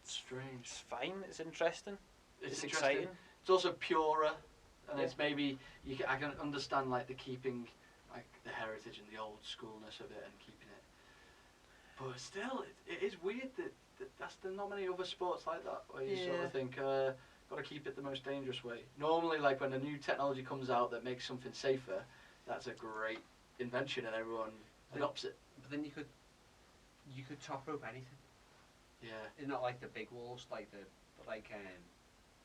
It's strange. It's fine. It's interesting. It's exciting. It's also purer, and it's maybe I can understand like the keeping, like the heritage and the old schoolness of it and keeping it. But still, it is weird that there's not many other sports like that where you sort of think, got to keep it the most dangerous way. Normally, like when a new technology comes out that makes something safer, that's a great invention and everyone adopts it. But then you could top rope anything. Yeah. It's not like the big walls, like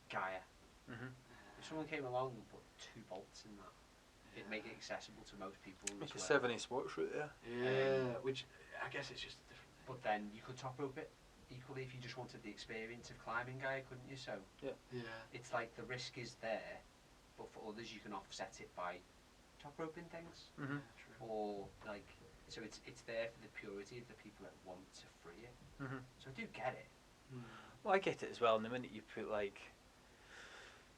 Gaia. If someone came along and put 2 bolts in that, it'd make it accessible to most people. Like a 70 sports route, which I guess it's just a different thing. But then you could top rope it equally if you just wanted the experience of climbing Gaia, couldn't you? So it's like the risk is there, but for others you can offset it by top roping things, or like, so it's there for the purity of the people that want to free it. So I do get it. Well, I get it as well. And the minute you put like,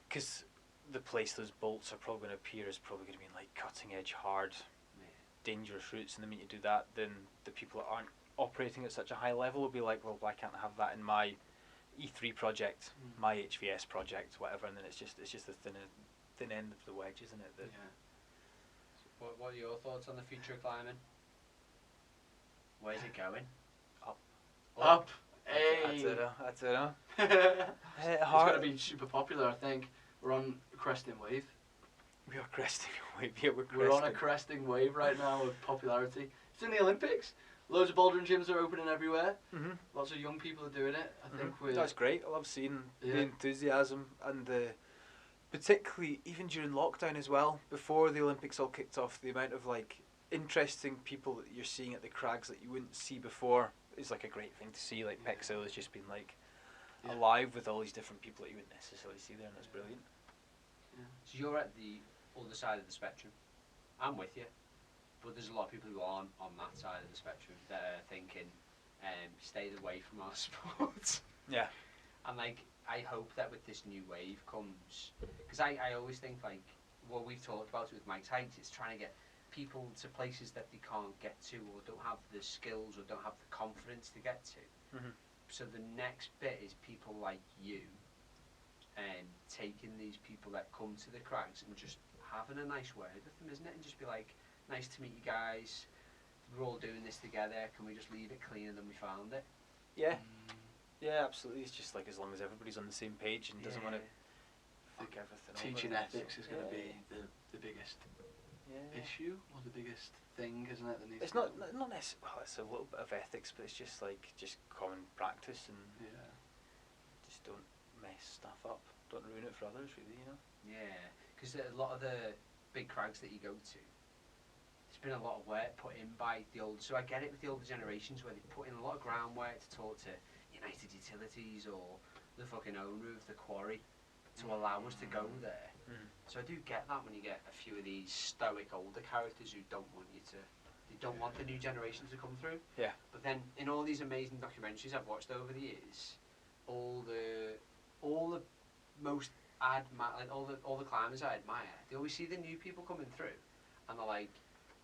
because the place those bolts are probably going to appear is probably going to be in like cutting edge, hard, dangerous routes, and the minute you do that, then the people that aren't operating at such a high level will be like, well, why can't I have that in my E3 project, my HVS project, whatever? And then it's just the thin end of the wedge, isn't it? What are your thoughts on the future of climbing? Where's it going? Up. Hey. I don't know. It's going to be super popular, I think. We're on a cresting wave. We are cresting a wave. Yeah, we're on a cresting wave right now of popularity. It's in the Olympics. Loads of bouldering gyms are opening everywhere. Lots of young people are doing it. I think that's great. I love seeing the enthusiasm and particularly even during lockdown as well. Before the Olympics all kicked off, the amount of like interesting people that you're seeing at the crags that you wouldn't see before is like a great thing to see. Like Pexhill has just been like alive with all these different people that you wouldn't necessarily see there, and that's brilliant. So you're at the other side of the spectrum. I'm with you, but there's a lot of people who aren't on that side of the spectrum that are thinking, stay away from our sports. Yeah. And like, I hope that with this new wave comes, because I always think like, what we've talked about with Mike's Heights, it's trying to get people to places that they can't get to, or don't have the skills, or don't have the confidence to get to. So the next bit is people like you, and taking these people that come to the crags and just having a nice word with them, isn't it? And just be like, nice to meet you guys, we're all doing this together, can we just leave it cleaner than we found it? Yeah. Yeah, absolutely. It's just like as long as everybody's on the same page and doesn't want to fuck everything Teaching over. ethics is going to be the biggest issue or the biggest thing, isn't it? That needs It's to not be done? not necessarily. Well, it's a little bit of ethics, but it's just like just common practice, and Yeah. just don't mess stuff up. Don't ruin it for others, really. You know. Yeah, because a lot of the big crags that you go to, there's been a lot of work put in by the old. So I get it with the older generations where they put in a lot of groundwork to talk to United Utilities or the fucking owner of the quarry to allow us to go there. So I do get that when you get a few of these stoic older characters who don't want they don't want the new generation to come through. Yeah. But then in all these amazing documentaries I've watched over the years, all the most like all the climbers I admire, they always see the new people coming through, and they're like,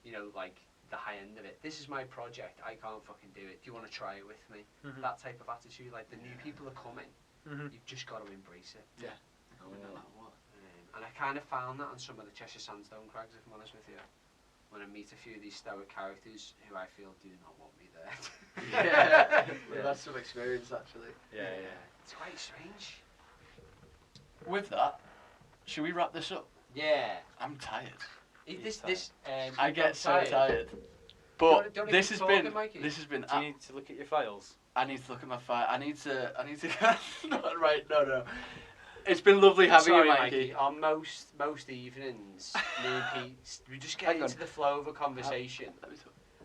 you know, like the high end of it. This is my project. I can't fucking do it. Do you want to try it with me? That type of attitude. Like the new people are coming. You've just got to embrace it. Yeah. No matter what. And I kind of found that on some of the Cheshire Sandstone crags, if I'm honest with you. When I meet a few of these stoic characters who I feel do not want me there. Yeah. Well, that's some experience, actually. Yeah. It's quite strange. With that, should we wrap this up? Yeah. I'm tired. I get so tired. But Don't this keep has talking, been. Mikey. This has been. Do you need to look at your files? I need to look at my file. I need to. Not right. No. It's been lovely having you, Mikey. On most evenings, me and Pete, we just get into the flow of a conversation,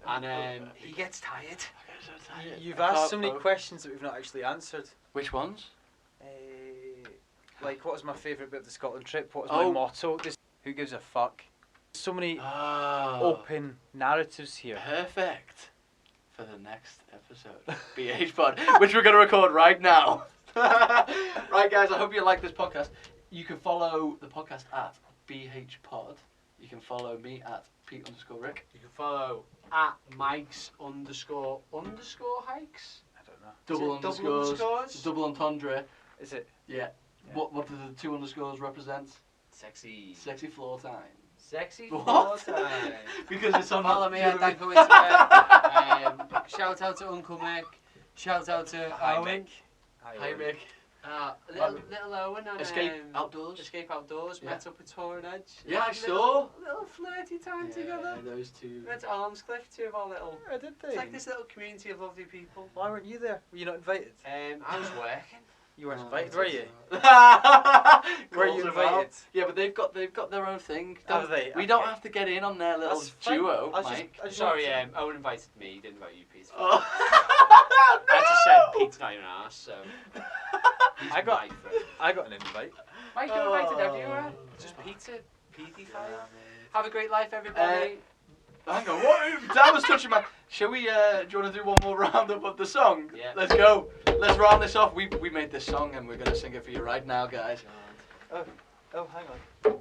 and he gets tired. I get so tired. You've I asked can't so many focus. questions that we've not actually answered. Which ones? Like, what was my favourite bit of the Scotland trip? What was Oh. my motto? Who gives a fuck? So many Oh. open narratives here. Perfect for the next episode. BH Pod, which we're going to record right now. Right, guys, I hope you like this podcast. You can follow the podcast at BH Pod. You can follow me at Pete_Rick. You can follow at Mike's underscore hikes. I don't know. Double Is it underscores. underscores? Double entendre. Is it? Yeah. What do the two underscores represent? Sexy. Sexy floor time. Sexy What? floor time. Because it's on. Follow me at the- Danko Instagram. Shout out to Uncle Mick. Shout out to Hi, Owen. Mick. Hi, Mick. Little Owen and Escape Outdoors. Escape Outdoors Yeah. met up at Torrent Edge. Yeah, I Had a saw. little flirty time together. Those two. We went to Armscliff, two of our little. I did It's like this little community of lovely people. Why weren't you there? Were you not invited? I was working. You weren't invited, were you? Were Calls you them invited? out. Yeah, but they've got their own thing. Have they? We don't Okay. have to get in on their little That's fine. duo, I was Mike. I just Sorry, wanted to- Owen invited me. He didn't invite you, Peter. Oh. I just said Pete's not even asked, so. He's I got- my friend. I got an invite. Mike, you're invited Oh. everywhere. Just Peter. Petey Yeah, fire. mate. Have a great life, everybody. Hang on, what? Dan was touching my. Shall we? Do you want to do one more roundup of the song? Yeah. Let's go. Let's round this off. We made this song and we're gonna sing it for you right now, guys. Oh, hang on.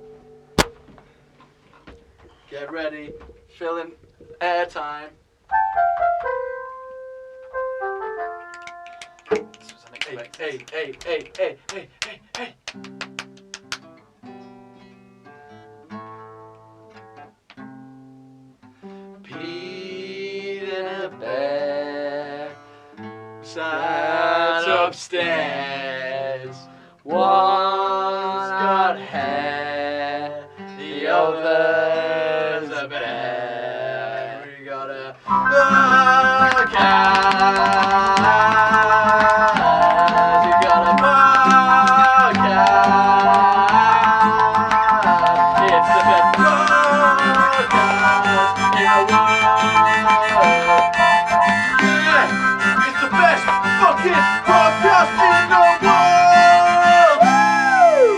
Get ready. Fill in airtime. This was Hey, unexpected. hey. Pete in a bed, sat upstairs. One's got hair, the other's a bear. We gotta look at. You gotta look at. It's the best podcast in the world. Yeah, it's the best fucking podcast in the world. Woo!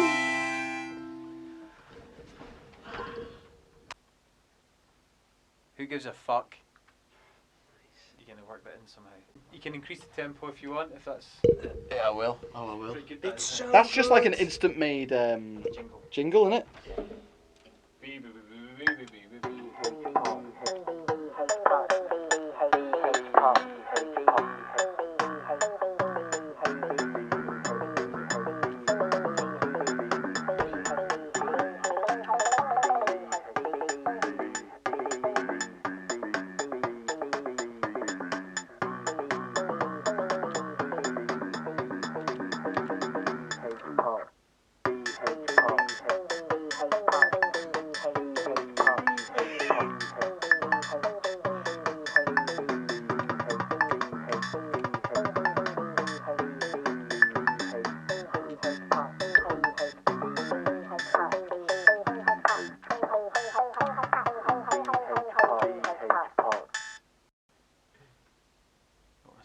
Who gives a fuck? You're gonna work that in somehow. You can increase the tempo if you want, if that's Yeah, I will. Oh, I will. pretty good. It's so That's just like an good. instant made jingle. jingle, isn't it?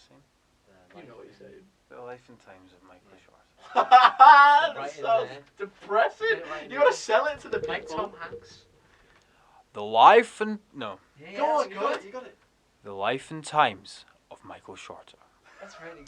saying? You know what you're saying. The Life and Times of Michael Short. That Right in sounds there. depressing. Right in You gotta there. sell it to the Like people. Tom Hanks. The Life and no, Yeah, Go on, that's you good. got it. You got it. The Life and Times of Michael Shorter. That's really